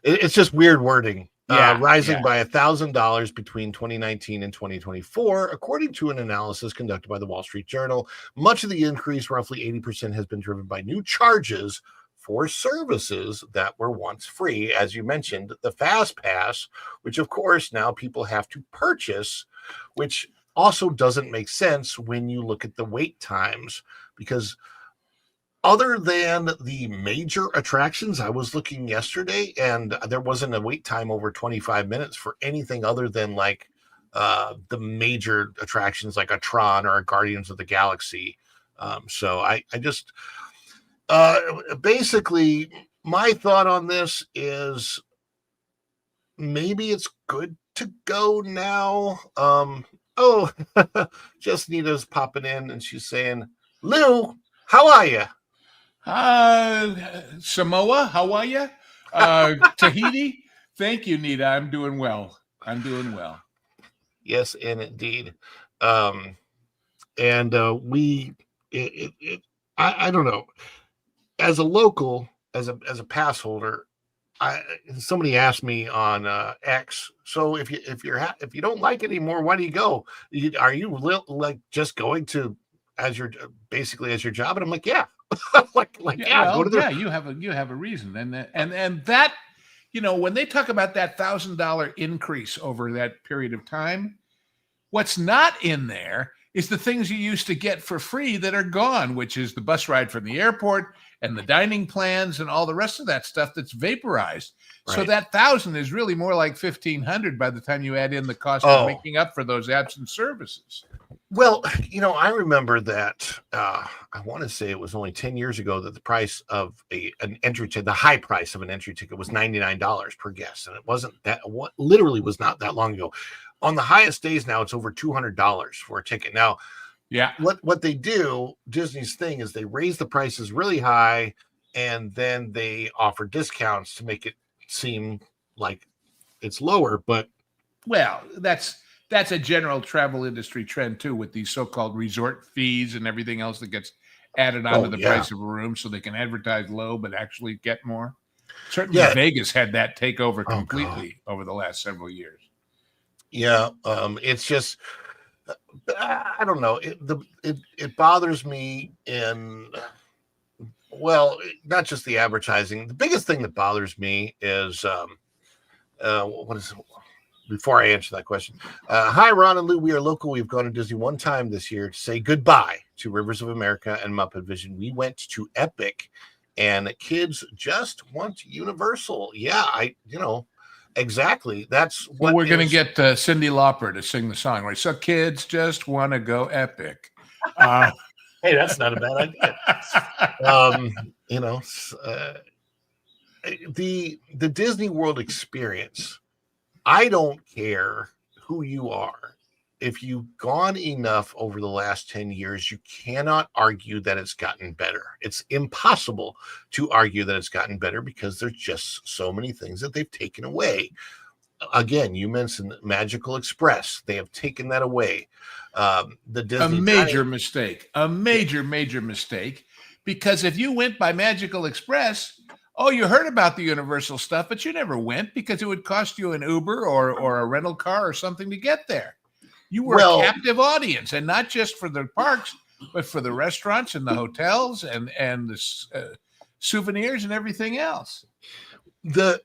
It's just weird wording. Rising by $1,000 between 2019 and 2024, according to an analysis conducted by the Wall Street Journal. Much of the increase, roughly 80%, has been driven by new charges for services that were once free. As you mentioned, the Fast Pass, which of course now people have to purchase, which also doesn't make sense when you look at the wait times, because other than the major attractions, I was looking yesterday and there wasn't a wait time over 25 minutes for anything other than like the major attractions like a Tron or a Guardians of the Galaxy. So I just basically my thought on this is maybe it's good to go now. Just Nita's popping in and she's saying, Lou, how are you? Samoa, how are you? Tahiti. Thank you, Nita. I'm doing well. Yes, and indeed. I don't know. As a local, as a pass holder, somebody asked me on X. So if you don't like it anymore, why do you go? Are you like just going to as your job? And I'm like, yeah. You have a reason, and that, when they talk about that $1,000 increase over that period of time, what's not in there is the things you used to get for free that are gone, which is the bus ride from the airport and the dining plans and all the rest of that stuff that's vaporized. Right. So that 1,000 is really more like 1,500 by the time you add in the cost of making up for those absent services. Well, I remember that I want to say it was only 10 years ago that the price of an entry ticket, the high price of an entry ticket was $99 per guest. And it wasn't literally was not that long ago. On the highest days now, it's over $200 for a ticket. Now, what they do, Disney's thing is they raise the prices really high and then they offer discounts to make it seem like it's lower. But that's a general travel industry trend too, with these so-called resort fees and everything else that gets added onto the price of a room, so they can advertise low but actually get more. Certainly, Vegas had that take over completely over the last several years. Yeah, it's just I don't know. It bothers me not just the advertising. The biggest thing that bothers me is what is it? Before I answer that question, hi, Ron and Lou. We are local. We've gone to Disney one time this year to say goodbye to Rivers of America and Muppet Vision. We went to Epic, and kids just want Universal. Yeah, exactly. That's Well, what we're going to is- get Cyndi Lauper to sing the song, right? So kids just want to go epic. Hey, that's not a bad idea. You know, the Disney World experience. I don't care who you are. If you've gone enough over the last 10 years, you cannot argue that it's gotten better. It's impossible to argue that it's gotten better because there's just so many things that they've taken away. Again, you mentioned Magical Express. They have taken that away. The Disney A major mistake, major mistake. Because if you went by Magical Express, oh, you heard about the Universal stuff, but you never went because it would cost you an Uber or a rental car or something to get there. You were a captive audience, and not just for the parks, but for the restaurants and the hotels and the souvenirs and everything else. The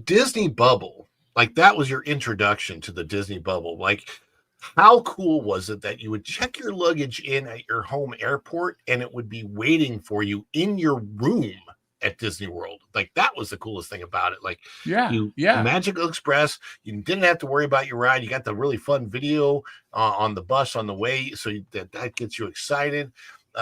Disney bubble, like that was your introduction to the Disney bubble. Like, how cool was it that you would check your luggage in at your home airport and it would be waiting for you in your room at Disney World? Like, that was the coolest thing about it. Like, Magical Express, you didn't have to worry about your ride. You got the really fun video on the bus on the way, so that gets you excited.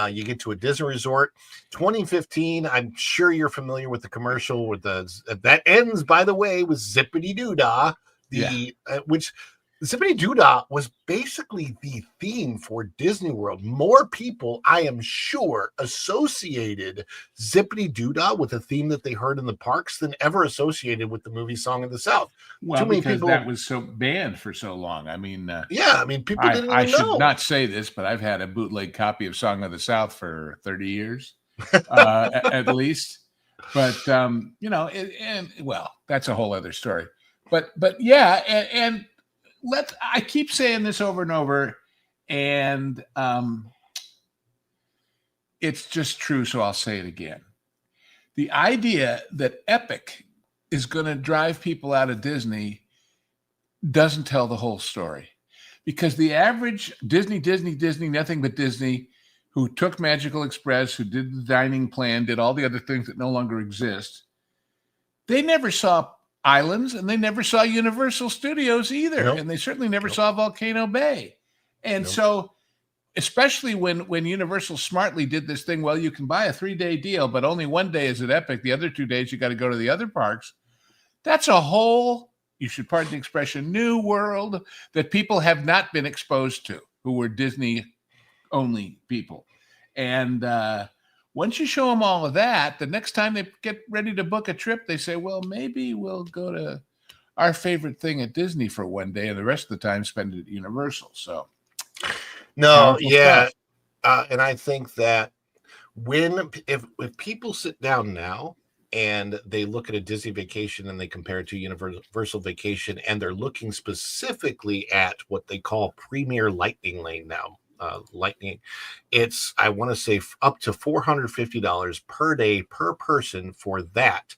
You get to a Disney resort. 2015, I'm sure you're familiar with the commercial with that ends, by the way, with Zippity Doo-Dah, which Zippity Doo-Dah was basically the theme for Disney World. More people, I am sure, associated Zippity Doo-Dah with a theme that they heard in the parks than ever associated with the movie Song of the South. Well, because that was so banned for so long. I mean, people didn't even know. I should not say this, but I've had a bootleg copy of Song of the South for 30 years, at least. But that's a whole other story. But yeah, and I keep saying this over and over, and it's just true, so I'll say it again. The idea that Epic is going to drive people out of Disney doesn't tell the whole story, because the average Disney, nothing but Disney, who took Magical Express, who did the dining plan, did all the other things that no longer exist, they never saw Islands, and they never saw Universal Studios either. Nope. And they certainly never saw Volcano Bay. And so, especially when Universal smartly did this thing, well, you can buy a 3-day deal, but only 1 day is at Epic. The other 2 days, you got to go to the other parks. That's a whole, you should pardon the expression, new world that people have not been exposed to, who were Disney-only people. And once you show them all of that, the next time they get ready to book a trip, they say, well, maybe we'll go to our favorite thing at Disney for 1 day and the rest of the time spend it at Universal. So, and I think that if people sit down now and they look at a Disney vacation and they compare it to Universal vacation, and they're looking specifically at what they call Premier Lightning Lane now, it's, I want to say, up to $450 per day per person for that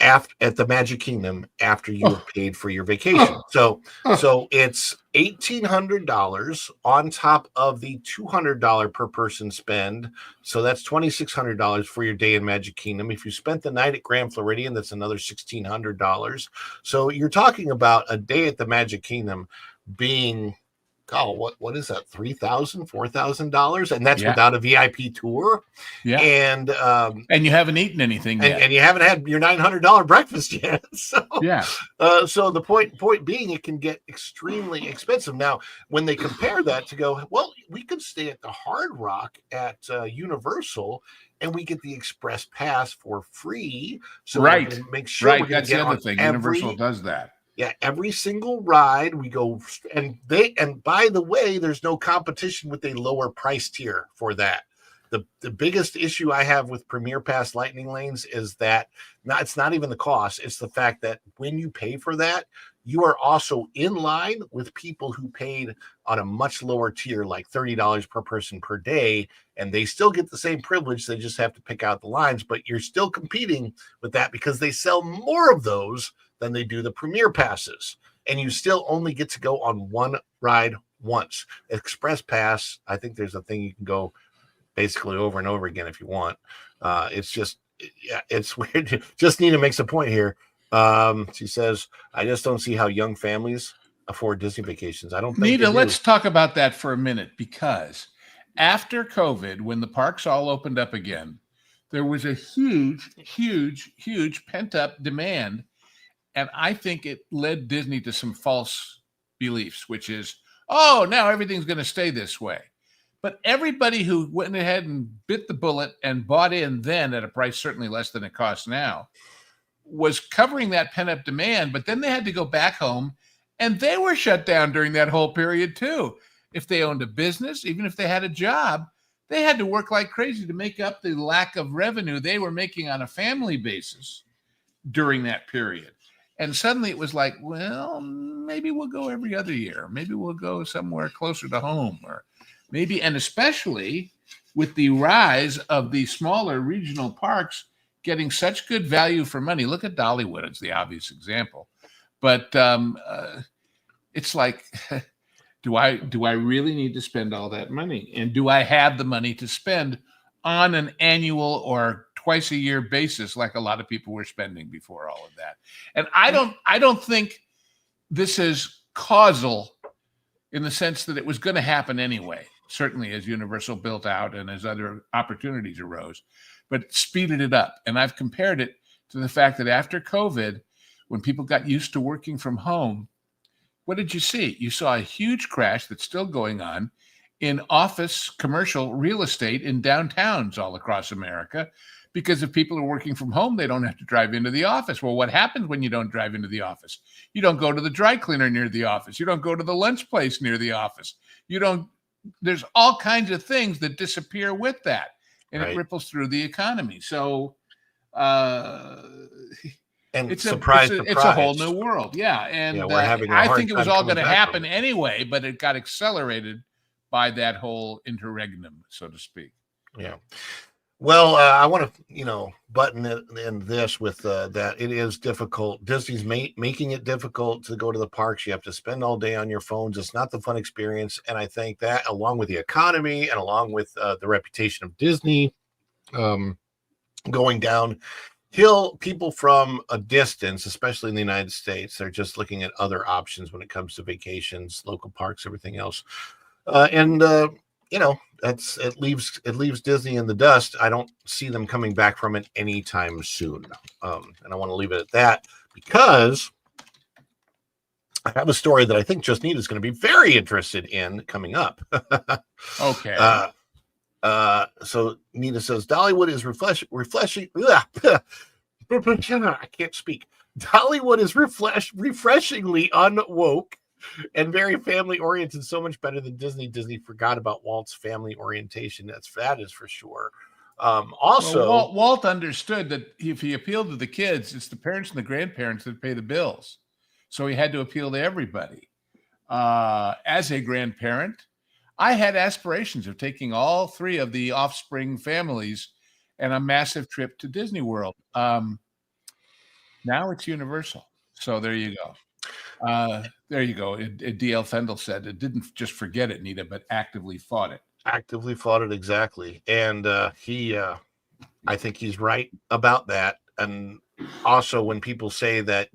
at the Magic Kingdom after you have paid for your vacation. So it's $1,800 on top of the $200 per person spend. So that's $2,600 for your day in Magic Kingdom. If you spent the night at Grand Floridian, that's another $1,600. So you're talking about a day at the Magic Kingdom being, what is that? $3,000, $4,000, and that's without a VIP tour. Yeah, and you haven't eaten anything yet, and you haven't had your $900 breakfast yet. So so the point being, it can get extremely expensive. Now, when they compare that to go, well, we could stay at the Hard Rock at Universal, and we get the Express Pass for free. So we can make sure we're that's the other thing. Universal does that. Yeah, every single ride we go, and by the way, there's no competition with a lower price tier for that. The biggest issue I have with Premier Pass Lightning Lanes is that it's not even the cost. It's the fact that when you pay for that, you are also in line with people who paid on a much lower tier, like $30 per person per day, and they still get the same privilege. They just have to pick out the lines, but you're still competing with that because they sell more of those than they do the Premier Passes, and you still only get to go on one ride once. Express Pass, I think there's a thing you can go basically over and over again if you want. It's just, it's weird. Just need to make some point here. She says, I just don't see how young families afford Disney vacations. I don't think Nita, they do. let's talk about that for a minute, because after COVID, when the parks all opened up again, there was a huge pent up demand. And I think it led Disney to some false beliefs, which is, oh, now everything's going to stay this way. But everybody who went ahead and bit the bullet and bought in then at a price certainly less than it costs now was covering that pent up demand. But then they had to go back home, and they were shut down during that whole period too. If they owned a business, even if they had a job, they had to work like crazy to make up the lack of revenue they were making on a family basis during that period. And suddenly it was like, well, maybe we'll go every other year. Maybe we'll go somewhere closer to home, or maybe, and especially with the rise of the smaller regional parks getting such good value for money. Look at Dollywood; it's the obvious example. But it's like, do I really need to spend all that money? And do I have the money to spend on an annual or twice a year basis, like a lot of people were spending before all of that? And I don't think this is causal in the sense that it was going to happen anyway, certainly as Universal built out and as other opportunities arose, but it speeded it up. And I've compared it to the fact that after COVID, when people got used to working from home, what did you see? You saw a huge crash that's still going on in office commercial real estate in downtowns all across America, because if people are working from home, they don't have to drive into the office. Well, what happens when you don't drive into the office? You don't go to the dry cleaner near the office. You don't go to the lunch place near the office. There's all kinds of things that disappear with that, and Right. it ripples through the economy. So And it's surprise, it's a whole new world. Yeah. And Yeah, we're having a I hard think it was time all coming going to back from happen it. anyway, but it got accelerated by that whole interregnum, so to speak. Yeah. Well, I want to, button it in this with that it is difficult. Disney's making it difficult to go to the parks. You have to spend all day on your phones. It's not the fun experience. And I think that, along with the economy and along with the reputation of Disney going down, people from a distance, especially in the United States, they're just looking at other options when it comes to vacations, local parks, everything else. It leaves Disney in the dust. I don't see them coming back from it anytime soon. And I want to leave it at that, because I have a story that I think Just Nita is going to be very interested in coming up. Okay. So Nita says Dollywood is refreshing. I can't speak. Dollywood is refreshingly unwoke and very family oriented, so much better than Disney. Disney forgot about Walt's family orientation. That is for sure. Also, Walt understood that if he appealed to the kids, it's the parents and the grandparents that pay the bills. So he had to appeal to everybody. As a grandparent, I had aspirations of taking all three of the offspring families and a massive trip to Disney World. Now it's Universal. So there you go. There you go. D.L. Fendel said it didn't just forget it, Nita, but actively fought it. Actively fought it, exactly. And I think he's right about that. And also, when people say that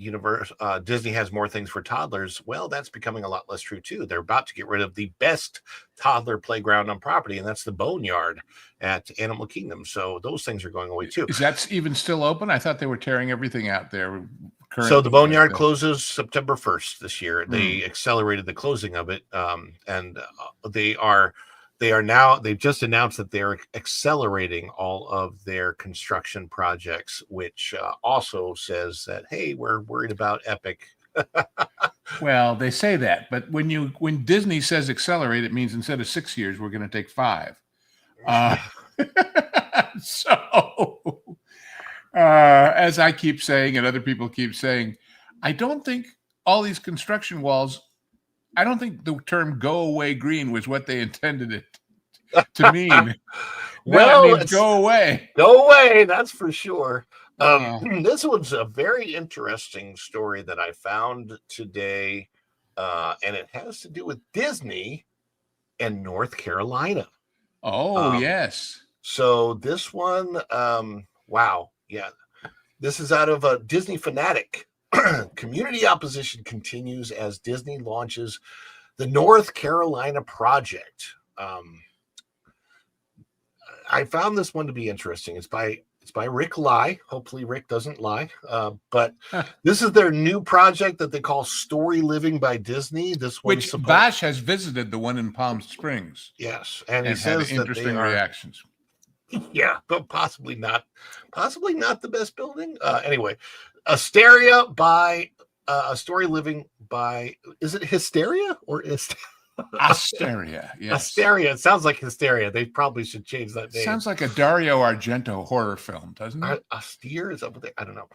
Disney has more things for toddlers, well, that's becoming a lot less true too. They're about to get rid of the best toddler playground on property, and that's the Boneyard at Animal Kingdom. So those things are going away too. Is that even still open? I thought they were tearing everything out there. So the Boneyard closes September 1st this year. They accelerated the closing of it, and they've just announced that they're accelerating all of their construction projects, which also says that, hey, we're worried about Epic. Well, they say that, but when Disney says accelerate, it means instead of 6 years, we're going to take 5. So as I keep saying, and other people keep saying, I don't think all these construction walls, I don't think the term "go away green" was what they intended it to mean. Well, it means go away. Go away, that's for sure. This one's a very interesting story that I found today, and it has to do with Disney and North Carolina. Oh, yes. So this one, wow. Yeah. This is out of Disney Fanatic. Community opposition continues as Disney launches the North Carolina project. I found this one to be interesting. It's by Rick Lai. Hopefully Rick doesn't lie. But this is their new project that they call Story Living by Disney. This Which Vash has visited the one in Palm Springs. Yes, and he had says that interesting reactions. Yeah, but possibly not the best building. Anyway, Asteria by A Story Living by, is it Hysteria or Asteria? Yes. Asteria. It sounds like Hysteria. They probably should change that name. Sounds like a Dario Argento horror film, doesn't it? Austere is up there. I don't know.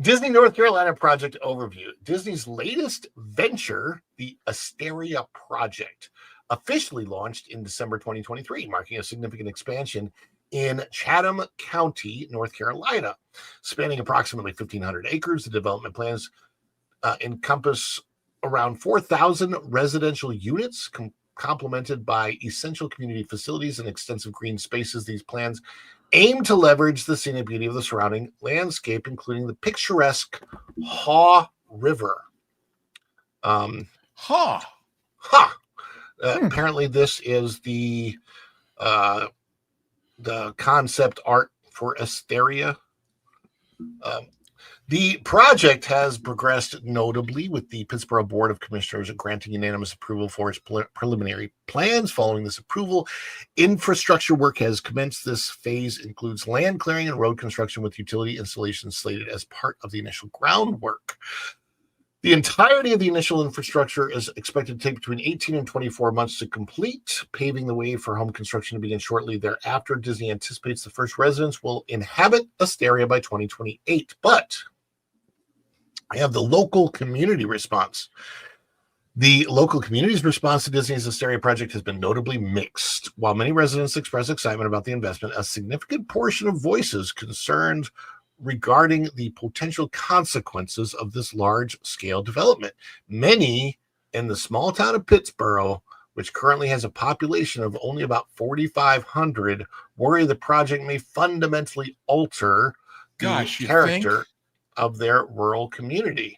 Disney North Carolina project overview. Disney's latest venture, the Asteria project, officially launched in December 2023, marking a significant expansion in Chatham County, North Carolina. Spanning approximately 1,500 acres, the development plans encompass around 4,000 residential units, complemented by essential community facilities and extensive green spaces. These plans aim to leverage the scenic beauty of the surrounding landscape, including the picturesque Haw River. Apparently, this is the concept art for Asteria. The project has progressed notably, with the Pittsburgh Board of Commissioners granting unanimous approval for its preliminary plans. Following this approval, infrastructure work has commenced. This phase includes land clearing and road construction, with utility installations slated as part of the initial groundwork. The entirety of the initial infrastructure is expected to take between 18 and 24 months to complete, paving the way for home construction to begin shortly thereafter. Disney anticipates the first residents will inhabit Asteria by 2028. But I have the local community response. The local community's response to Disney's Asteria project has been notably mixed. While many residents express excitement about the investment, a significant portion of voices concerned regarding the potential consequences of this large-scale development. Many in the small town of Pittsburgh, which currently has a population of only about 4,500, worry the project may fundamentally alter the character of their rural community,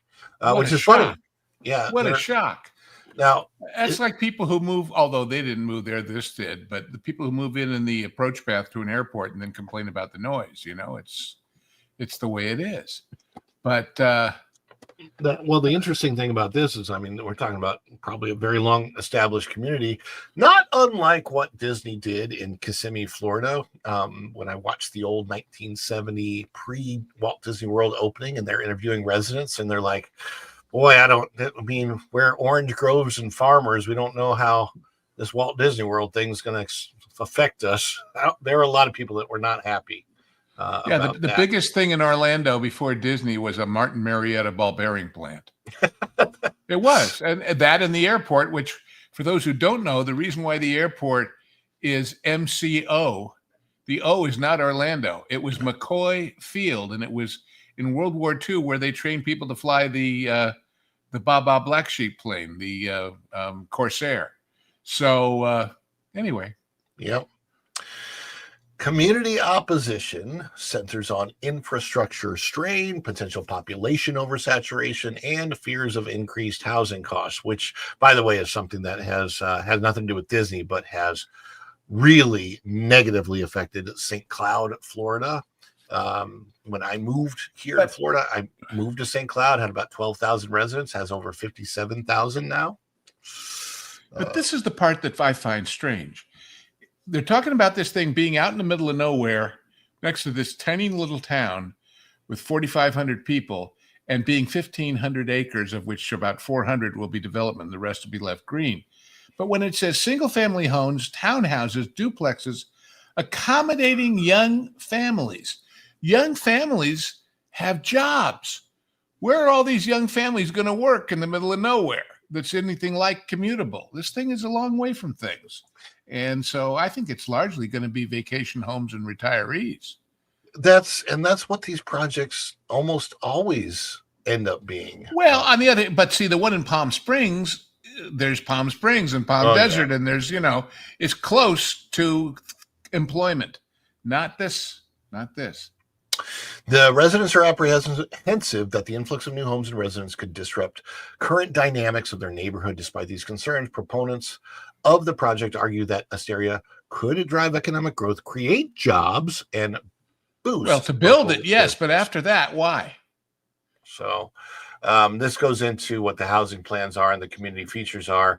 which is funny. Yeah. What a shock. Now, that's like people who move, although they didn't move there, this did, but the people who move in the approach path to an airport and then complain about the noise, it's the way it is. But the interesting thing about this is, we're talking about probably a very long established community, not unlike what Disney did in Kissimmee, Florida. When I watched the old 1970 pre-Walt Disney World opening, and they're interviewing residents, and they're like, boy, we're orange groves and farmers. We don't know how this Walt Disney World thing is going to affect us. There were a lot of people that were not happy. The biggest thing in Orlando before Disney was a Martin Marietta ball bearing plant. It was. And that in the airport, which, for those who don't know, the reason why the airport is MCO, the O is not Orlando. It was McCoy Field, and it was in World War II where they trained people to fly the Baba Black Sheep plane, the Corsair. So anyway. Yep. Community opposition centers on infrastructure strain, potential population oversaturation, and fears of increased housing costs, which, by the way, is something that has nothing to do with Disney, but has really negatively affected St. Cloud, Florida. When I moved here in Florida, I moved to St. Cloud, had about 12,000 residents, has over 57,000 now. But this is the part that I find strange. They're talking about this thing being out in the middle of nowhere next to this tiny little town with 4,500 people and being 1,500 acres, of which about 400 will be development. The rest will be left green. But when it says single family homes, townhouses, duplexes, accommodating young families have jobs. Where are all these young families going to work in the middle of nowhere that's anything like commutable? This thing is a long way from things. And so I think it's largely going to be vacation homes and retirees. That's what these projects almost always end up being. Well, on the other, but see, the one in Palm Springs, there's Palm Springs and Palm Desert, and there's, it's close to employment. Not this. The residents are apprehensive that the influx of new homes and residents could disrupt current dynamics of their neighborhood. Despite these concerns, proponents of the project argue that Asteria could drive economic growth, create jobs, and boost. Well, to build local it, yes, but business. after that, why? So this goes into what the housing plans are and the community features are,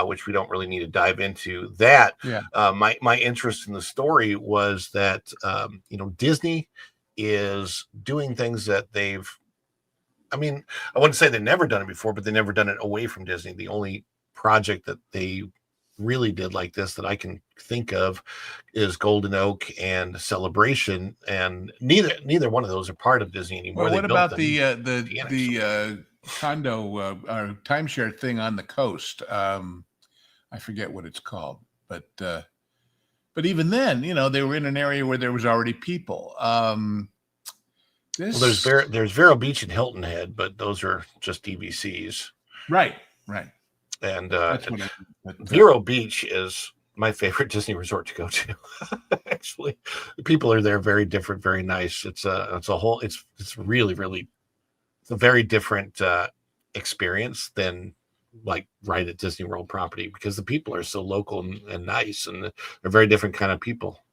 which we don't really need to dive into. That Yeah. My interest in the story was that Disney is doing things that they've. I mean, I wouldn't say they've never done it before, but they've never done it away from Disney. The only project that they really did like this that I can think of is Golden Oak and Celebration, and neither one of those are part of Disney anymore. Well, They what built about them. the condo or timeshare thing on the coast? I forget what it's called, but even then, they were in an area where there was already people. Well, there's Vero Beach and Hilton Head, but those are just DVCs. Right. And That's what Vero Beach is my favorite Disney resort to go to. Actually, the people are there very different, very nice. It's really, really a very different experience than like right at Disney World property, because the people are so local and nice, and they're very different kind of people.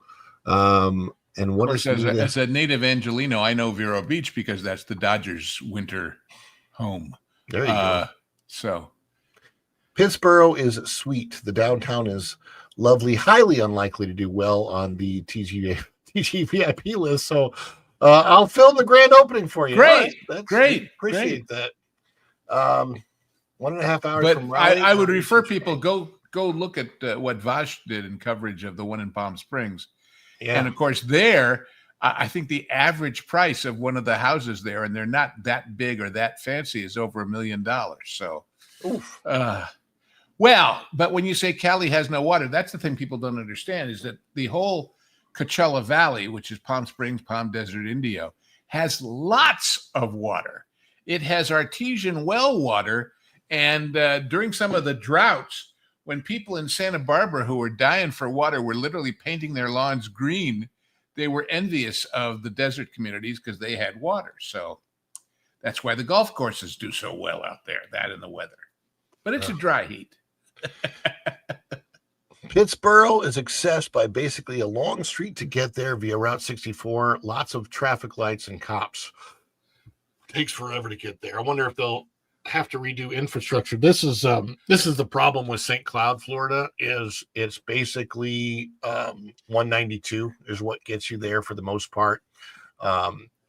And what of course, as a native Angelino, I know Vero Beach because that's the Dodgers' winter home. There you go. So Pittsburgh is sweet. The downtown is lovely, highly unlikely to do well on the TGVIP list. So I'll film the grand opening for you. Great. That's great. Appreciate that. 1.5 hours but from Raleigh. I would refer people, go look at what Vash did in coverage of the one in Palm Springs. Yeah. And of course there, I think the average price of one of the houses there, and they're not that big or that fancy, is over $1 million. So, well, but when you say Cali has no water, that's the thing people don't understand, is that the whole Coachella Valley, which is Palm Springs, Palm Desert, Indio, has lots of water. It has artesian well water. And during some of the droughts, when people in Santa Barbara who were dying for water were literally painting their lawns green, they were envious of the desert communities because they had water. So that's why the golf courses do so well out there, that and the weather. But it's a dry heat. Pittsburgh is accessed by basically a long street to get there via Route 64. Lots of traffic lights and cops. Takes forever to get there. I wonder if they'll have to redo infrastructure. This is the problem with St. Cloud, Florida, is it's basically 192 is what gets you there for the most part.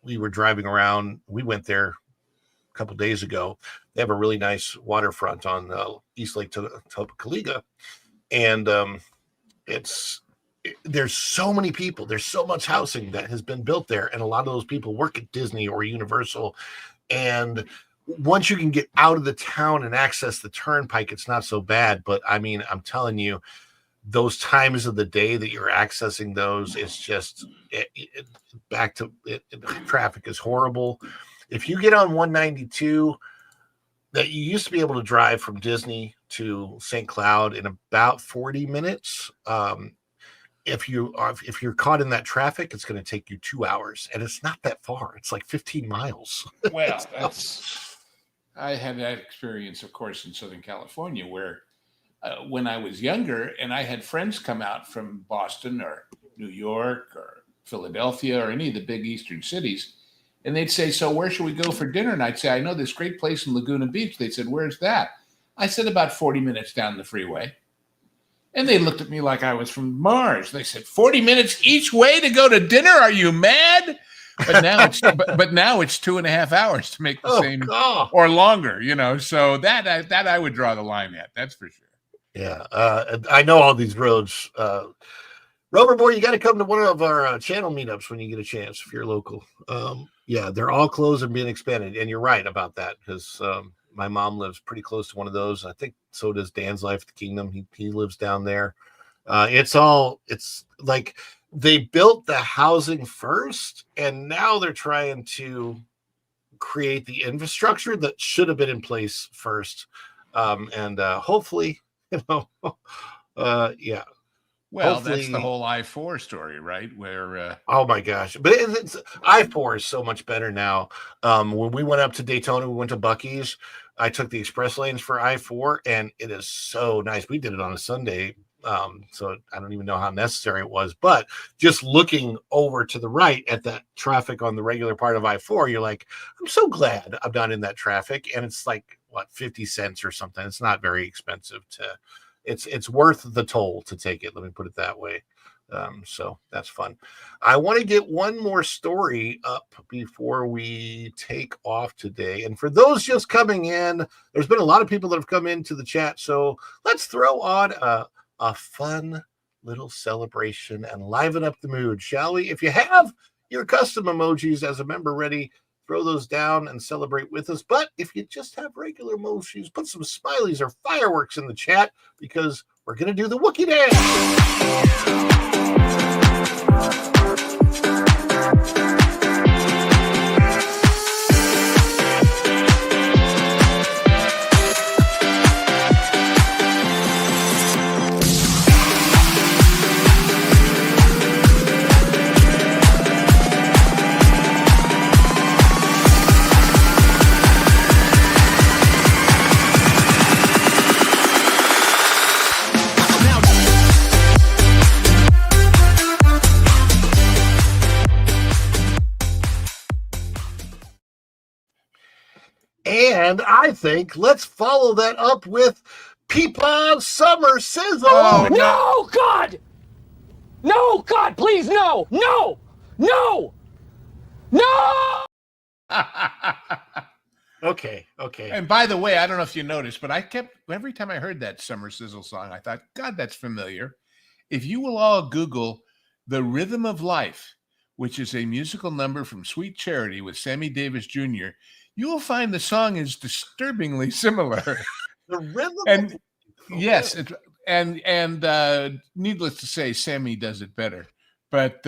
We were driving around. We went there a couple days ago. They have a really nice waterfront on East Lake Topeka, and there's so many people. There's so much housing that has been built there, and a lot of those people work at Disney or Universal. And once you can get out of the town and access the turnpike, it's not so bad. But I mean, I'm telling you, those times of the day that you're accessing those, it's just traffic is horrible. If you get on 192, that you used to be able to drive from Disney to St. Cloud in about 40 minutes. If you're caught in that traffic, it's going to take you 2 hours, and it's not that far. It's like 15 miles. Well, I had that experience, of course, in Southern California, where when I was younger and I had friends come out from Boston or New York or Philadelphia or any of the big eastern cities, and they'd say, "So where should we go for dinner?" And I'd say, "I know this great place in Laguna Beach." They said, "Where's that?" I said, "About 40 minutes down the freeway." And they looked at me like I was from Mars. They said, 40 minutes each way to go to dinner? Are you mad? But now it's but now it's 2.5 hours to make the same or longer, So that I would draw the line at. That's for sure. Yeah, I know all these roads. Rover Boy, you got to come to one of our channel meetups when you get a chance if you're local. Yeah, they're all closed and being expanded, and you're right about that, because my mom lives pretty close to one of those. I think so does Dan's Life at the Kingdom. He lives down there. It's like they built the housing first, and now they're trying to create the infrastructure that should have been in place first. And hopefully, yeah. Well, Hopefully, that's the whole I-4 story, right? Where oh my gosh! But it's I-4 is so much better now. When we went up to Daytona, we went to Buc-ee's. I took the express lanes for I-4, and it is so nice. We did it on a Sunday, so I don't even know how necessary it was. But just looking over to the right at that traffic on the regular part of I-4, you're like, I'm so glad I'm not in that traffic. And it's like what 50 cents or something. It's not very expensive to. It's worth the toll to take it. Let me put it that way. So that's fun. I want to get one more story up before we take off today. And for those just coming in, there's been a lot of people that have come into the chat. So let's throw on a fun little celebration and liven up the mood, shall we? If you have your custom emojis as a member ready, throw those down and celebrate with us. But if you just have regular emojis, put some smileys or fireworks in the chat because we're going to do the Wookiee dance. And I think let's follow that up with Peepaw Summer Sizzle. Oh, No, God! No, God, please, no! No! No! No! Okay. And by the way, I don't know if you noticed, but I kept every time I heard that Summer Sizzle song, I thought, God, that's familiar. If you will all Google "The Rhythm of Life," which is a musical number from Sweet Charity with Sammy Davis Jr., you will find the song is disturbingly similar. The rhythm. And yes, and needless to say, Sammy does it better. But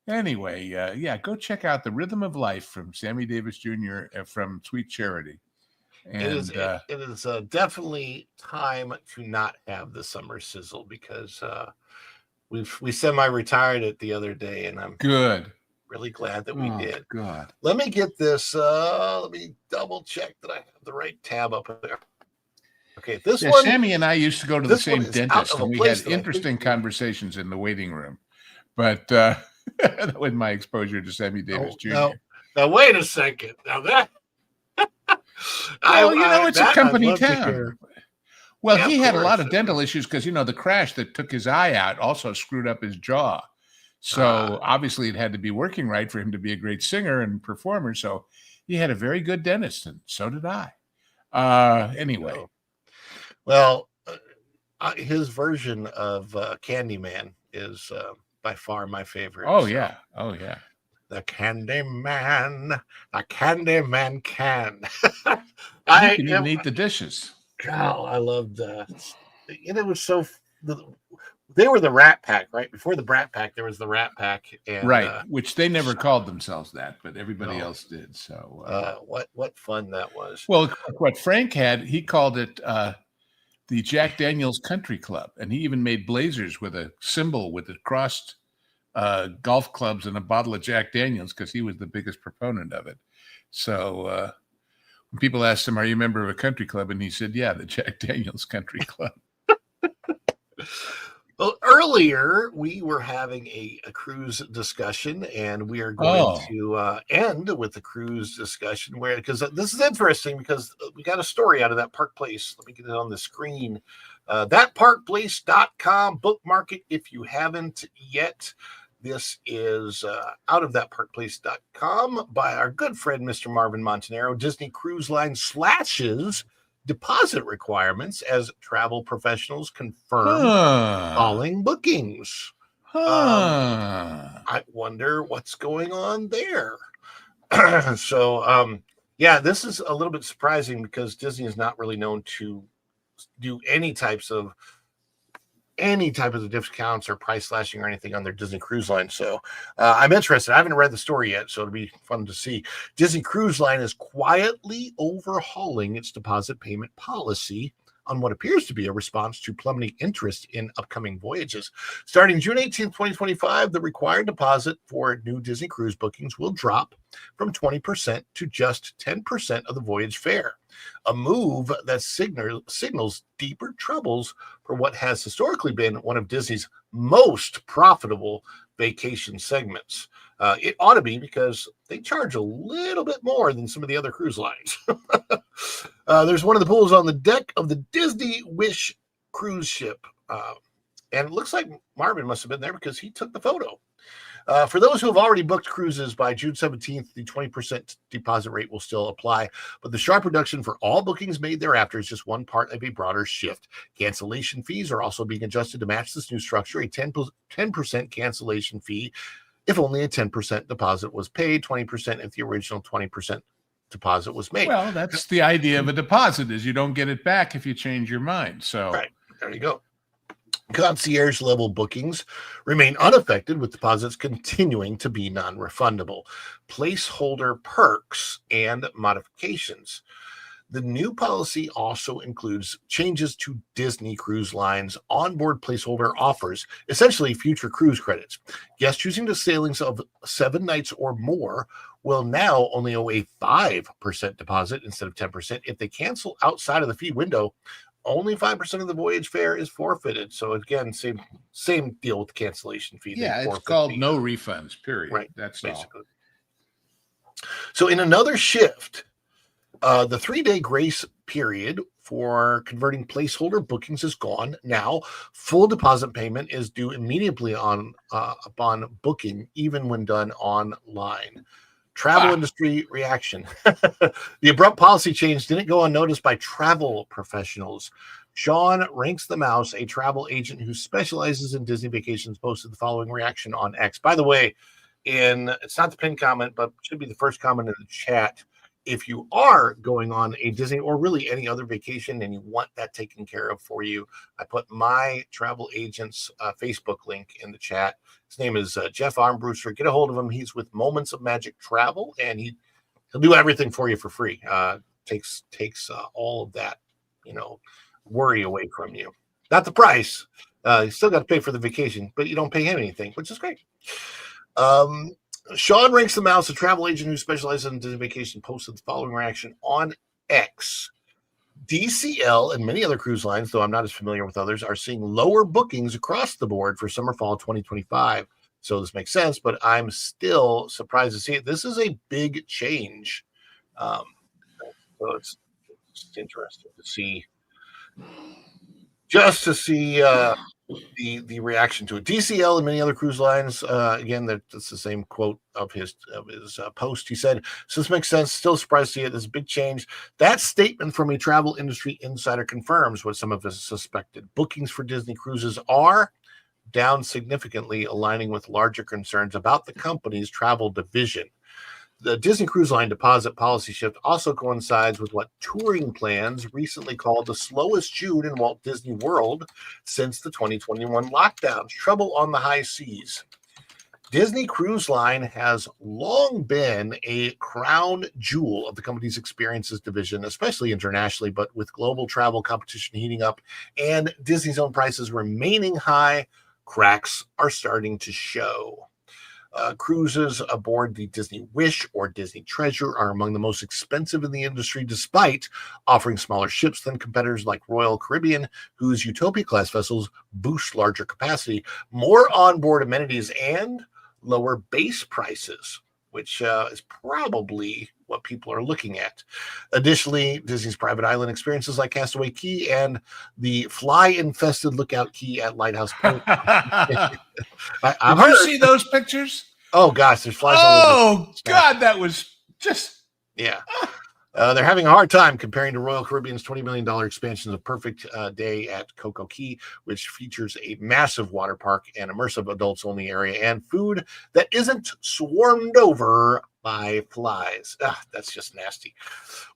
anyway, yeah, go check out "The Rhythm of Life" from Sammy Davis Jr. From Sweet Charity. And it is definitely time to not have the Summer Sizzle because we semi-retired it the other day, and I'm good. really glad that we did. God. Let me get this. Let me double check that I have the right tab up there. Okay, this one. Sammy and I used to go to the same dentist, and we had interesting conversations. conversations in the waiting room. But with my exposure to Sammy Davis Jr. Now wait a second. Now that. Well, it's a company town. Well, Yeah, he of had a lot course. of dental issues because, the crash that took his eye out also screwed up his jaw. So obviously it had to be working right for him to be a great singer and performer. So he had a very good dentist, and so did I. Anyway. Well, his version of Candyman is by far my favorite. Oh, so. yeah. Oh, yeah. The Candyman can. I can even eat the dishes. God, I loved and it was so they were the Rat Pack, right? Before the Brat Pack, there was the Rat Pack, and right, which they never called themselves that, but everybody else did. So what fun that was. Well, what Frank had, he called it the Jack Daniels Country Club, and he even made blazers with a symbol with the crossed golf clubs and a bottle of Jack Daniels because he was the biggest proponent of it. So when people asked him, "Are you a member of a country club?" and he said, "Yeah, the Jack Daniels Country Club." Well, earlier we were having a cruise discussion, and we are going to end with the cruise discussion because this is interesting because we got a story out of That Park Place. Let me get it on the screen. Thatparkplace.com. Bookmark it if you haven't yet. This is out of thatparkplace.com by our good friend, Mr. Marvin Montanaro. Disney Cruise Line slashes deposit requirements as travel professionals confirm falling bookings. I wonder what's going on there. So, yeah, this is a little bit surprising because Disney is not really known to do any types of discounts or price slashing or anything on their Disney Cruise Line. So I'm interested. I haven't read the story yet, so it'll be fun to see. Disney Cruise Line is quietly overhauling its deposit payment policy on what appears to be a response to plummeting interest in upcoming voyages. Starting June 18th, 2025, the required deposit for new Disney cruise bookings will drop from 20% to just 10% of the voyage fare, a move that signals deeper troubles for what has historically been one of Disney's most profitable vacation segments. It ought to be, because they charge a little bit more than some of the other cruise lines. There's one of the pools on the deck of the Disney Wish cruise ship. And it looks like Marvin must have been there because he took the photo. For those who have already booked cruises by June 17th, the 20% deposit rate will still apply, but the sharp reduction for all bookings made thereafter is just one part of a broader shift. Cancellation fees are also being adjusted to match this new structure, a 10% cancellation fee if only a 10% deposit was paid, 20% if the original 20% deposit was made. Well, that's the idea of a deposit, is you don't get it back if you change your mind. So right, there you go. Concierge level bookings remain unaffected, with deposits continuing to be non-refundable. Placeholder perks and modifications. The new policy also includes changes to Disney Cruise Line's onboard placeholder offers, essentially future cruise credits. Guests choosing to sailings of 7 nights or more will now only owe a 5% deposit instead of 10%. If they cancel outside of the fee window, only 5% of the voyage fare is forfeited. So again, same deal with the cancellation fee. Yeah, it's called no refunds, period. Right. That's basically. all. So in another shift, the 3-day grace period for converting placeholder bookings is gone. Now, full deposit payment is due immediately upon booking, even when done online. Travel industry reaction. The abrupt policy change didn't go unnoticed by travel professionals. Sean Ranks the Mouse, a travel agent who specializes in Disney vacations, posted the following reaction on X. By the way, it's not the pinned comment, but should be the first comment in the chat. If you are going on a Disney or really any other vacation and you want that taken care of for you, I put my travel agent's Facebook link in the chat. His name is Jeff Armbruster. Get a hold of him. He's with Moments of Magic Travel, and he'll do everything for you for free. Takes all of that, worry away from you. Not the price. You still got to pay for the vacation, but you don't pay him anything, which is great. Sean Ranks the Mouse, a travel agent who specializes in Disney vacation, posted the following reaction on X. DCL and many other cruise lines, though I'm not as familiar with others, are seeing lower bookings across the board for summer fall 2025. So this makes sense, but I'm still surprised to see it. This is a big change. So it's interesting to see. Just to see the reaction to it. DCL and many other cruise lines, again, that's the same quote of his post. He said, so this makes sense. Still surprised to see it. This is a big change. That statement from a travel industry insider confirms what some of us suspected. Bookings for Disney cruises are down significantly, aligning with larger concerns about the company's travel division. The Disney Cruise Line deposit policy shift also coincides with what touring plans recently called the slowest June in Walt Disney World since the 2021 lockdowns. Trouble on the high seas. Disney Cruise Line has long been a crown jewel of the company's experiences division, especially internationally, but with global travel competition heating up and Disney's own prices remaining high, cracks are starting to show. Cruises aboard the Disney Wish or Disney Treasure are among the most expensive in the industry, despite offering smaller ships than competitors like Royal Caribbean, whose Utopia-class vessels boost larger capacity, more onboard amenities, and lower base prices, which is probably what people are looking at. Additionally, Disney's private island experiences like Castaway Cay and the fly-infested Lookout Cay at Lighthouse Point. Did you see those pictures? Oh, gosh, there's flies all over. Oh, God, that was just... Yeah. They're having a hard time comparing to Royal Caribbean's $20 million expansion of Perfect Day at Coco Cay, which features a massive water park and immersive adults-only area and food that isn't swarmed over by flies. That's just nasty.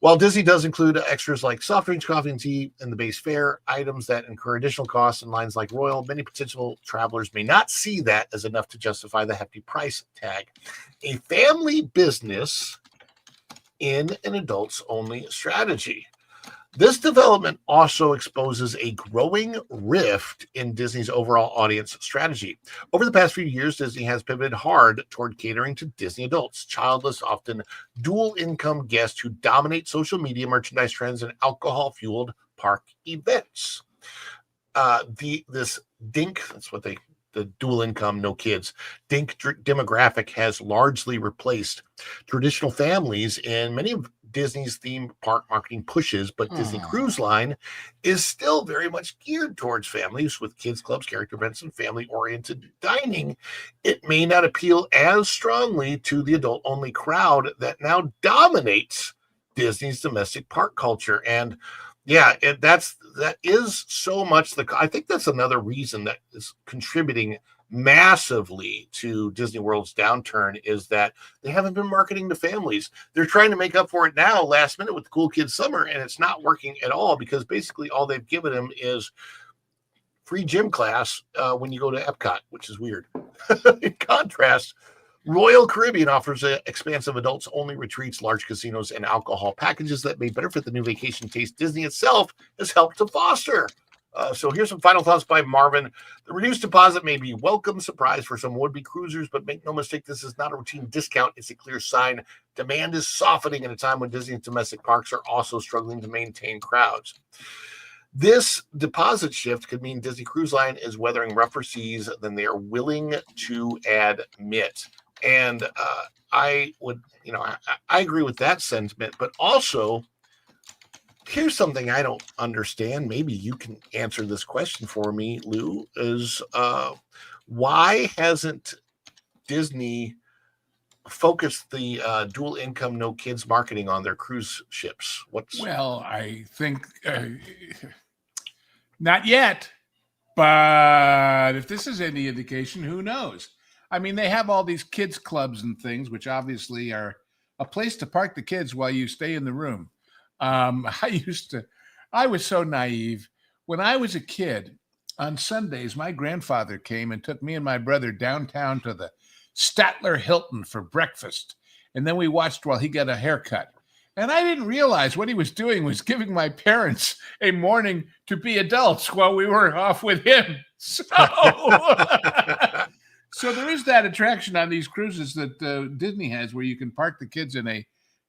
While Disney does include extras like soft drinks, coffee, and tea in the base fare, items that incur additional costs in lines like Royal, many potential travelers may not see that as enough to justify the hefty price tag. A family business in an adults-only strategy. This development also exposes a growing rift in Disney's overall audience strategy. Over the past few years, Disney has pivoted hard toward catering to Disney adults, childless, often dual-income guests who dominate social media, merchandise trends, and alcohol-fueled park events. This DINK, that's what the dual income, no kids, DINK demographic has largely replaced traditional families in many of Disney's theme park marketing pushes, but Disney Cruise Line is still very much geared towards families with kids clubs, character events, and family-oriented dining. It may not appeal as strongly to the adult-only crowd that now dominates Disney's domestic park culture. And yeah, that is so much I think that's another reason that is contributing massively to Disney World's downturn is that they haven't been marketing to families. They're trying to make up for it now last minute with the Cool Kids Summer, and it's not working at all because basically all they've given them is free gym class when you go to Epcot, which is weird. In contrast, Royal Caribbean offers expansive adults-only retreats, large casinos, and alcohol packages that may better fit the new vacation taste Disney itself has helped to foster. So here's some final thoughts by Marvin. The reduced deposit may be a welcome surprise for some would-be cruisers, but make no mistake, this is not a routine discount. It's a clear sign demand is softening at a time when Disney's domestic parks are also struggling to maintain crowds. This deposit shift could mean Disney Cruise Line is weathering rougher seas than they are willing to admit. And I would, I agree with that sentiment, but also here's something I don't understand. Maybe you can answer this question for me, Lou, is why hasn't Disney focused the dual income, no kids marketing on their cruise ships? Well, I think not yet, but if this is any indication, who knows? I mean, they have all these kids clubs and things, which obviously are a place to park the kids while you stay in the room. I was so naive. When I was a kid, on Sundays, my grandfather came and took me and my brother downtown to the Statler Hilton for breakfast. And then we watched while he got a haircut. And I didn't realize what he was doing was giving my parents a morning to be adults while we were off with him. So, so there is that attraction on these cruises that Disney has where you can park the kids in a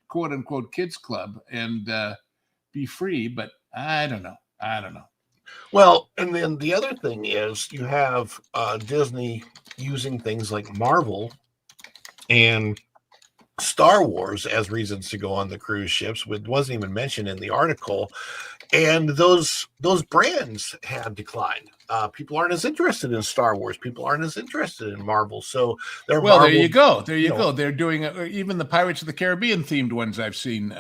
quote unquote kids club and be free. But I don't know. Well, and then the other thing is you have Disney using things like Marvel and Star Wars as reasons to go on the cruise ships, which wasn't even mentioned in the article. And those brands have declined. People aren't as interested in Star Wars. People aren't as interested in Marvel. So there you go. They're doing even the Pirates of the Caribbean themed ones I've seen.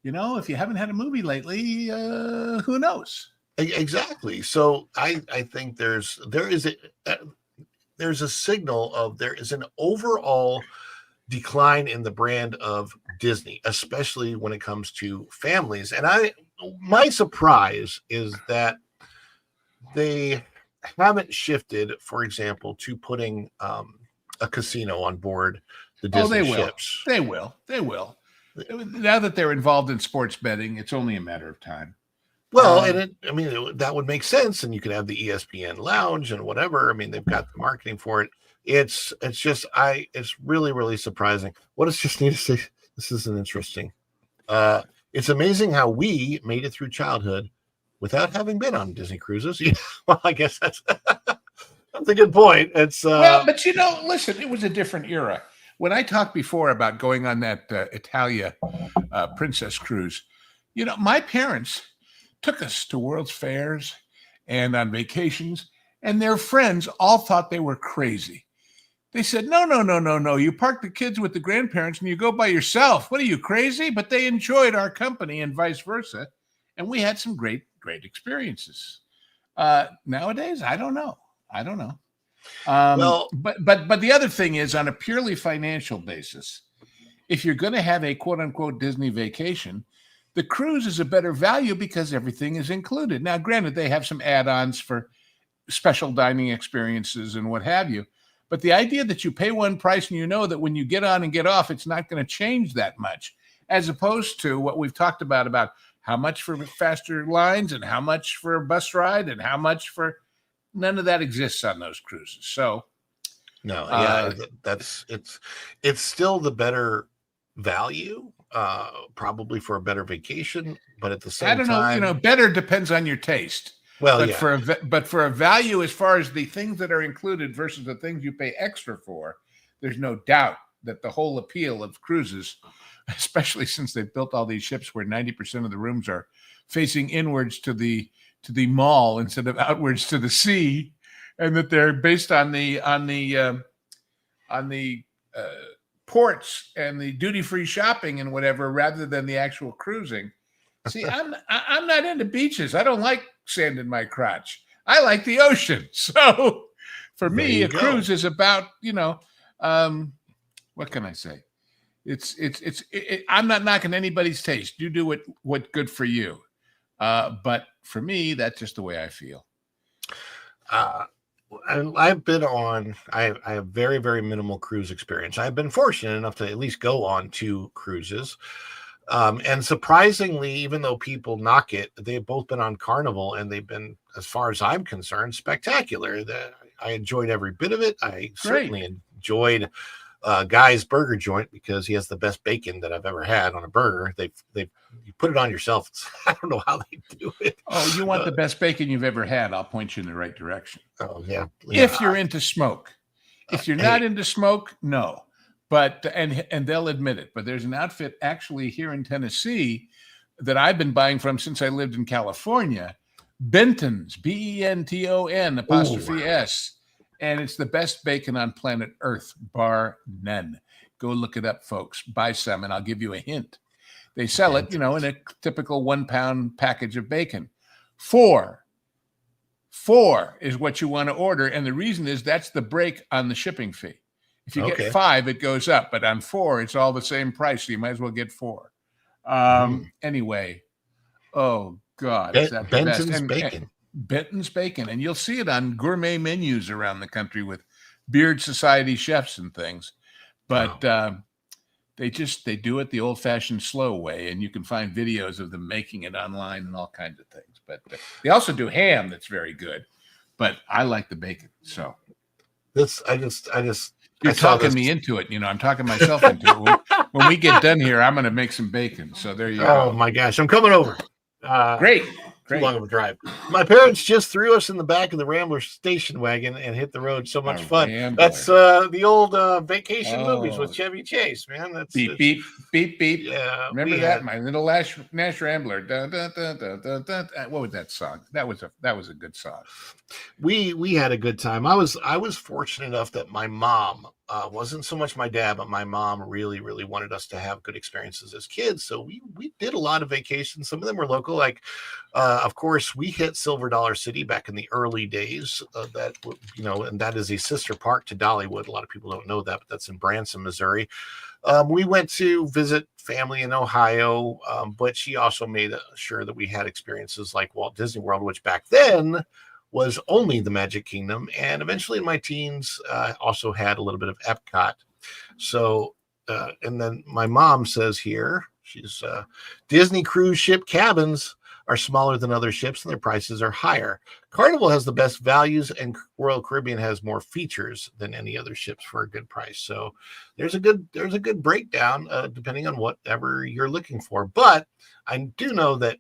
If you haven't had a movie lately, who knows? Exactly. So I think there is a signal of there is an overall decline in the brand of Disney, especially when it comes to families. And my surprise is that they haven't shifted, for example, to putting a casino on board the Disney ships. They will. Now that they're involved in sports betting, it's only a matter of time. Well, that would make sense, and you can have the ESPN Lounge and whatever. I mean, they've got the marketing for it. It's really, really surprising. What does just need to say? This isn't interesting. It's amazing how we made it through childhood without having been on Disney cruises. Yeah, well, I guess that's a good point. It's but listen, it was a different era. When I talked before about going on that Italia Princess cruise, my parents took us to World's Fairs and on vacations, and their friends all thought they were crazy. They said, no. You park the kids with the grandparents and you go by yourself. What are you, crazy? But they enjoyed our company and vice versa. And we had some great experiences. Nowadays, I don't know. But the other thing is, on a purely financial basis, if you're going to have a quote unquote Disney vacation, the cruise is a better value because everything is included. Now, granted, they have some add-ons for special dining experiences and what have you. But the idea that you pay one price and you know that when you get on and get off, it's not going to change that much, as opposed to what we've talked about how much for faster lines and how much for a bus ride and how much for none of that exists on those cruises. So No, yeah, it's still the better value, probably for a better vacation, but at the I same don't know, time, better depends on your taste. well, But yeah, for a value as far as the things that are included versus the things you pay extra for, there's no doubt that the whole appeal of cruises, especially since they've built all these ships where 90% of the rooms are facing inwards to the mall instead of outwards to the sea, and that they're based on the ports and the duty-free shopping and whatever, rather than the actual cruising. See, I'm not into beaches. I don't like sand in my crotch. I like the ocean. So for There me, you a go. cruise is about, what can I say? I'm not knocking anybody's taste. You do what good for you. But for me, that's just the way I feel. I've been on. I have very, very minimal cruise experience. I've been fortunate enough to at least go on 2 cruises, and surprisingly, even though people knock it, they've both been on Carnival, and they've been, as far as I'm concerned, spectacular. I enjoyed every bit of it. I certainly enjoyed Guy's Burger Joint because he has the best bacon that I've ever had on a burger. You put it on yourself. I don't know how they do it. Oh, you want the best bacon you've ever had? I'll point you in the right direction. Oh yeah. If you're into smoke. If you're not into smoke, no. But and they'll admit it. But there's an outfit actually here in Tennessee that I've been buying from since I lived in California. Benton's, BENTON''S. And it's the best bacon on planet Earth, bar none. Go look it up, folks. Buy some, and I'll give you a hint. They sell it, in a typical 1 pound package of bacon. 4 is what you want to order. And the reason is that's the break on the shipping fee. If you get 5, it goes up. But on 4, it's all the same price. So you might as well get 4. Anyway, oh, God. Is that the best? Benton's bacon. Benton's bacon. And you'll see it on gourmet menus around the country with Beard Society chefs and things. But they do it the old-fashioned slow way, and you can find videos of them making it online and all kinds of things. But they also do ham that's very good. But I like the bacon. So you're talking me into it. I'm talking myself into it. When we get done here, I'm going to make some bacon. So there you go. Oh my gosh, I'm coming over. Great. Too long of a drive. My parents just threw us in the back of the Rambler station wagon and hit the road. So much fun. Rambler. That's the old vacation movies with Chevy Chase, man. That's beep, beep, beep, beep. Yeah, remember that? My little Nash Rambler. Dun, dun, dun, dun, dun, dun. What was that song? That was a good song. We had a good time. I was fortunate enough that my mom wasn't so much my dad, but my mom really, really wanted us to have good experiences as kids. So we did a lot of vacations. Some of them were local, like of course we hit Silver Dollar City back in the early days. And that is a sister park to Dollywood. A lot of people don't know that, but that's in Branson, Missouri. We went to visit family in Ohio, but she also made sure that we had experiences like Walt Disney World, which back then was only the Magic Kingdom. And eventually in my teens, also had a little bit of Epcot. So, and then my mom says here, she's Disney cruise ship cabins are smaller than other ships and their prices are higher. Carnival has the best values and Royal Caribbean has more features than any other ships for a good price. So there's a good breakdown depending on whatever you're looking for. But I do know that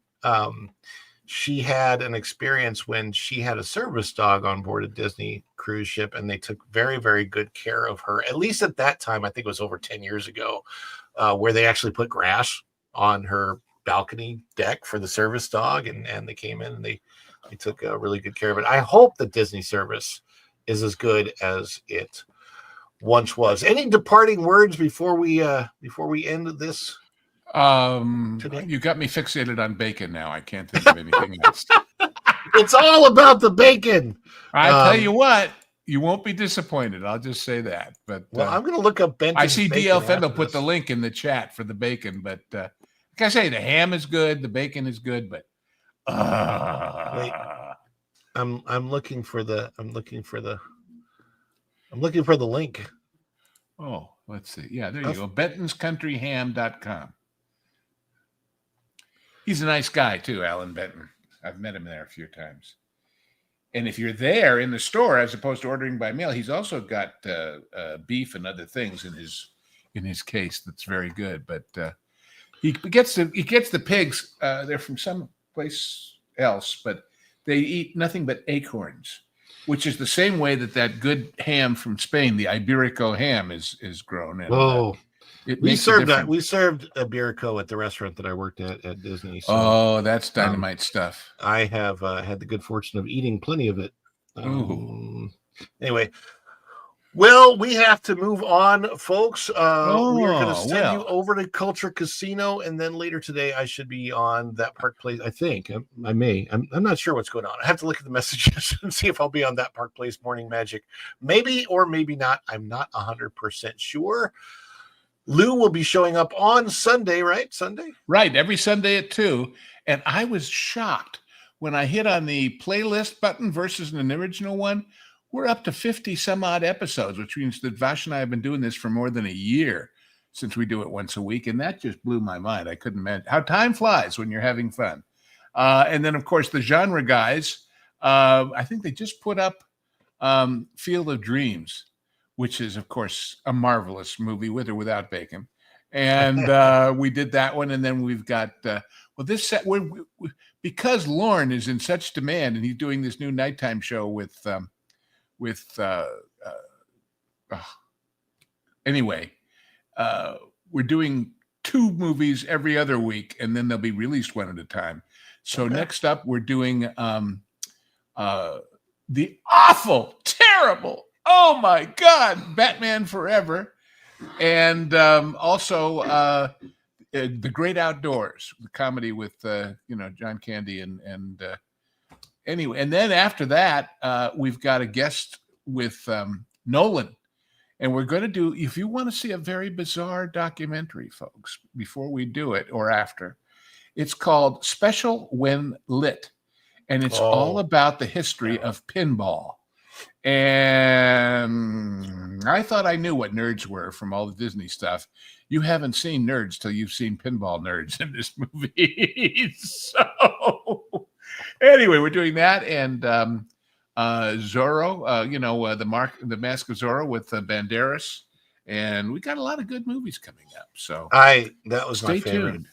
she had an experience when she had a service dog on board a Disney cruise ship, and they took very, very good care of her. At least at that time, I think it was over 10 years ago, where they actually put grass on her balcony deck for the service dog, and they came in and they took really good care of it. I hope the Disney service is as good as it once was. Any departing words before we end this? You got me fixated on bacon now. I can't think of anything else. It's all about the bacon. I tell you what, you won't be disappointed. I'll just say that. But I'm going to look up Benton's. I see DL Fendel put the link in the chat for the bacon, but like I say, the ham is good, the bacon is good, but wait, I'm looking for the link. Oh, let's see. Yeah, there you go. BentonsCountryHam.com. He's a nice guy too, Alan Benton. I've met him there a few times. And if you're there in the store, as opposed to ordering by mail, he's also got beef and other things in his case. That's very good. But he gets the pigs. They're from some place else, but they eat nothing but acorns, which is the same way that good ham from Spain, the Iberico ham, is grown. And, Whoa. We served Iberico at the restaurant that I worked at Disney. So, that's dynamite stuff. I have had the good fortune of eating plenty of it. Anyway, well, we have to move on, folks. We are going to send you over to Culture Casino, and then later today I should be on That Park Place. I think I may. I'm not sure what's going on. I have to look at the messages and see if I'll be on That Park Place Morning Magic. Maybe or maybe not. I'm not 100% sure. Lou will be showing up on Sunday, right? Sunday? Right, every Sunday at 2. And I was shocked when I hit on the playlist button versus an original one. We're up to 50 some odd episodes, which means that Vash and I have been doing this for more than a year since we do it once a week. And that just blew my mind. I couldn't imagine how time flies when you're having fun. And then, of course, the genre guys, I think they just put up Field of Dreams, which is, of course, a marvelous movie with or without bacon. And we did that one. And then we've got, this set, because Lorne is in such demand and he's doing this new nighttime show we're doing 2 movies every other week, and then they'll be released one at a time. So next up, we're doing the awful, terrible, oh my God, Batman Forever, and also The Great Outdoors, the comedy with John Candy and anyway. And then after that, we've got a guest with Nolan, and we're going to do. If you want to see a very bizarre documentary, folks, before we do it or after, it's called Special When Lit, and it's all about the history of pinball. And I thought I knew what nerds were from all the Disney stuff. You haven't seen nerds till you've seen pinball nerds in this movie. So anyway, we're doing that, and Zorro, the Mask of Zorro with Banderas, and we got a lot of good movies coming up. So that was my favorite. Tuned.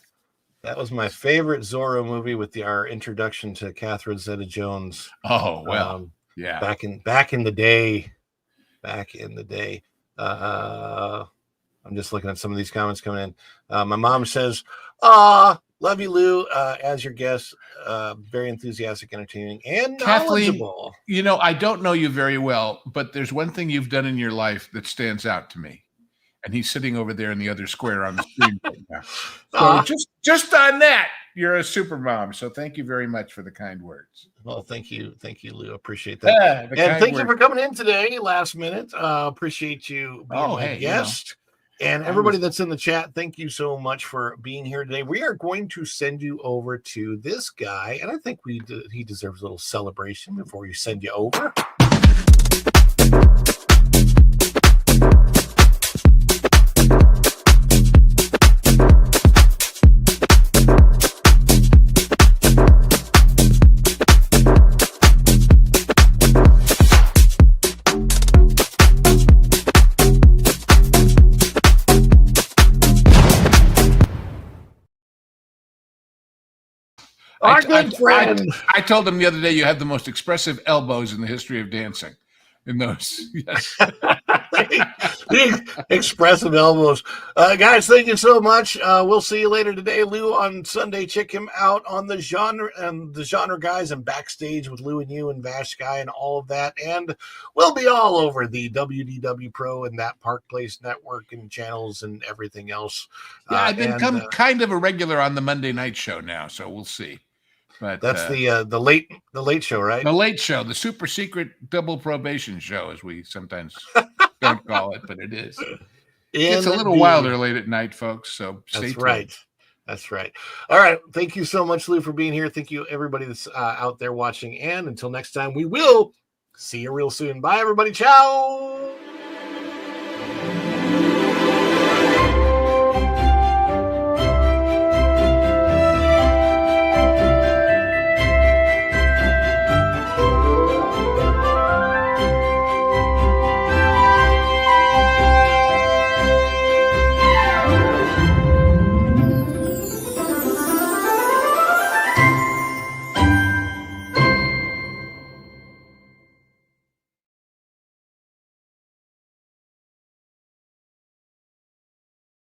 That was my favorite Zorro movie with our introduction to Catherine Zeta-Jones. Oh well. Yeah, back in the day. I'm just looking at some of these comments coming in. My mom says, love you, Lou, as your guest. Very enthusiastic, entertaining, and knowledgeable. Kathleen, I don't know you very well, but there's one thing you've done in your life that stands out to me. And he's sitting over there in the other square on the screen right now. So just on that, you're a super mom. So thank you very much for the kind words. Well, thank you, Lou. Appreciate that. And thank you for coming in today, last minute. Appreciate you being my guest. And everybody that's in the chat, thank you so much for being here today. We are going to send you over to this guy, and I think he deserves a little celebration before we send you over. Our good friend. I told him the other day you had the most expressive elbows in the history of dancing. In those, yes. Expressive elbows. Guys, thank you so much. We'll see you later today. Lou on Sunday. Check him out on the genre guys and backstage with Lou and you and Vash Guy and all of that. And we'll be all over the WDW Pro and That Park Place Network and channels and everything else. Yeah, I've become kind of a regular on the Monday night show now, so we'll see. But that's the late show, right? The late show, the super secret double probation show, as we sometimes don't call it, but it is. It's a little wilder late at night, folks. So stay tuned. That's right. All right. Thank you so much, Lou, for being here. Thank you, everybody that's out there watching. And until next time, we will see you real soon. Bye, everybody. Ciao.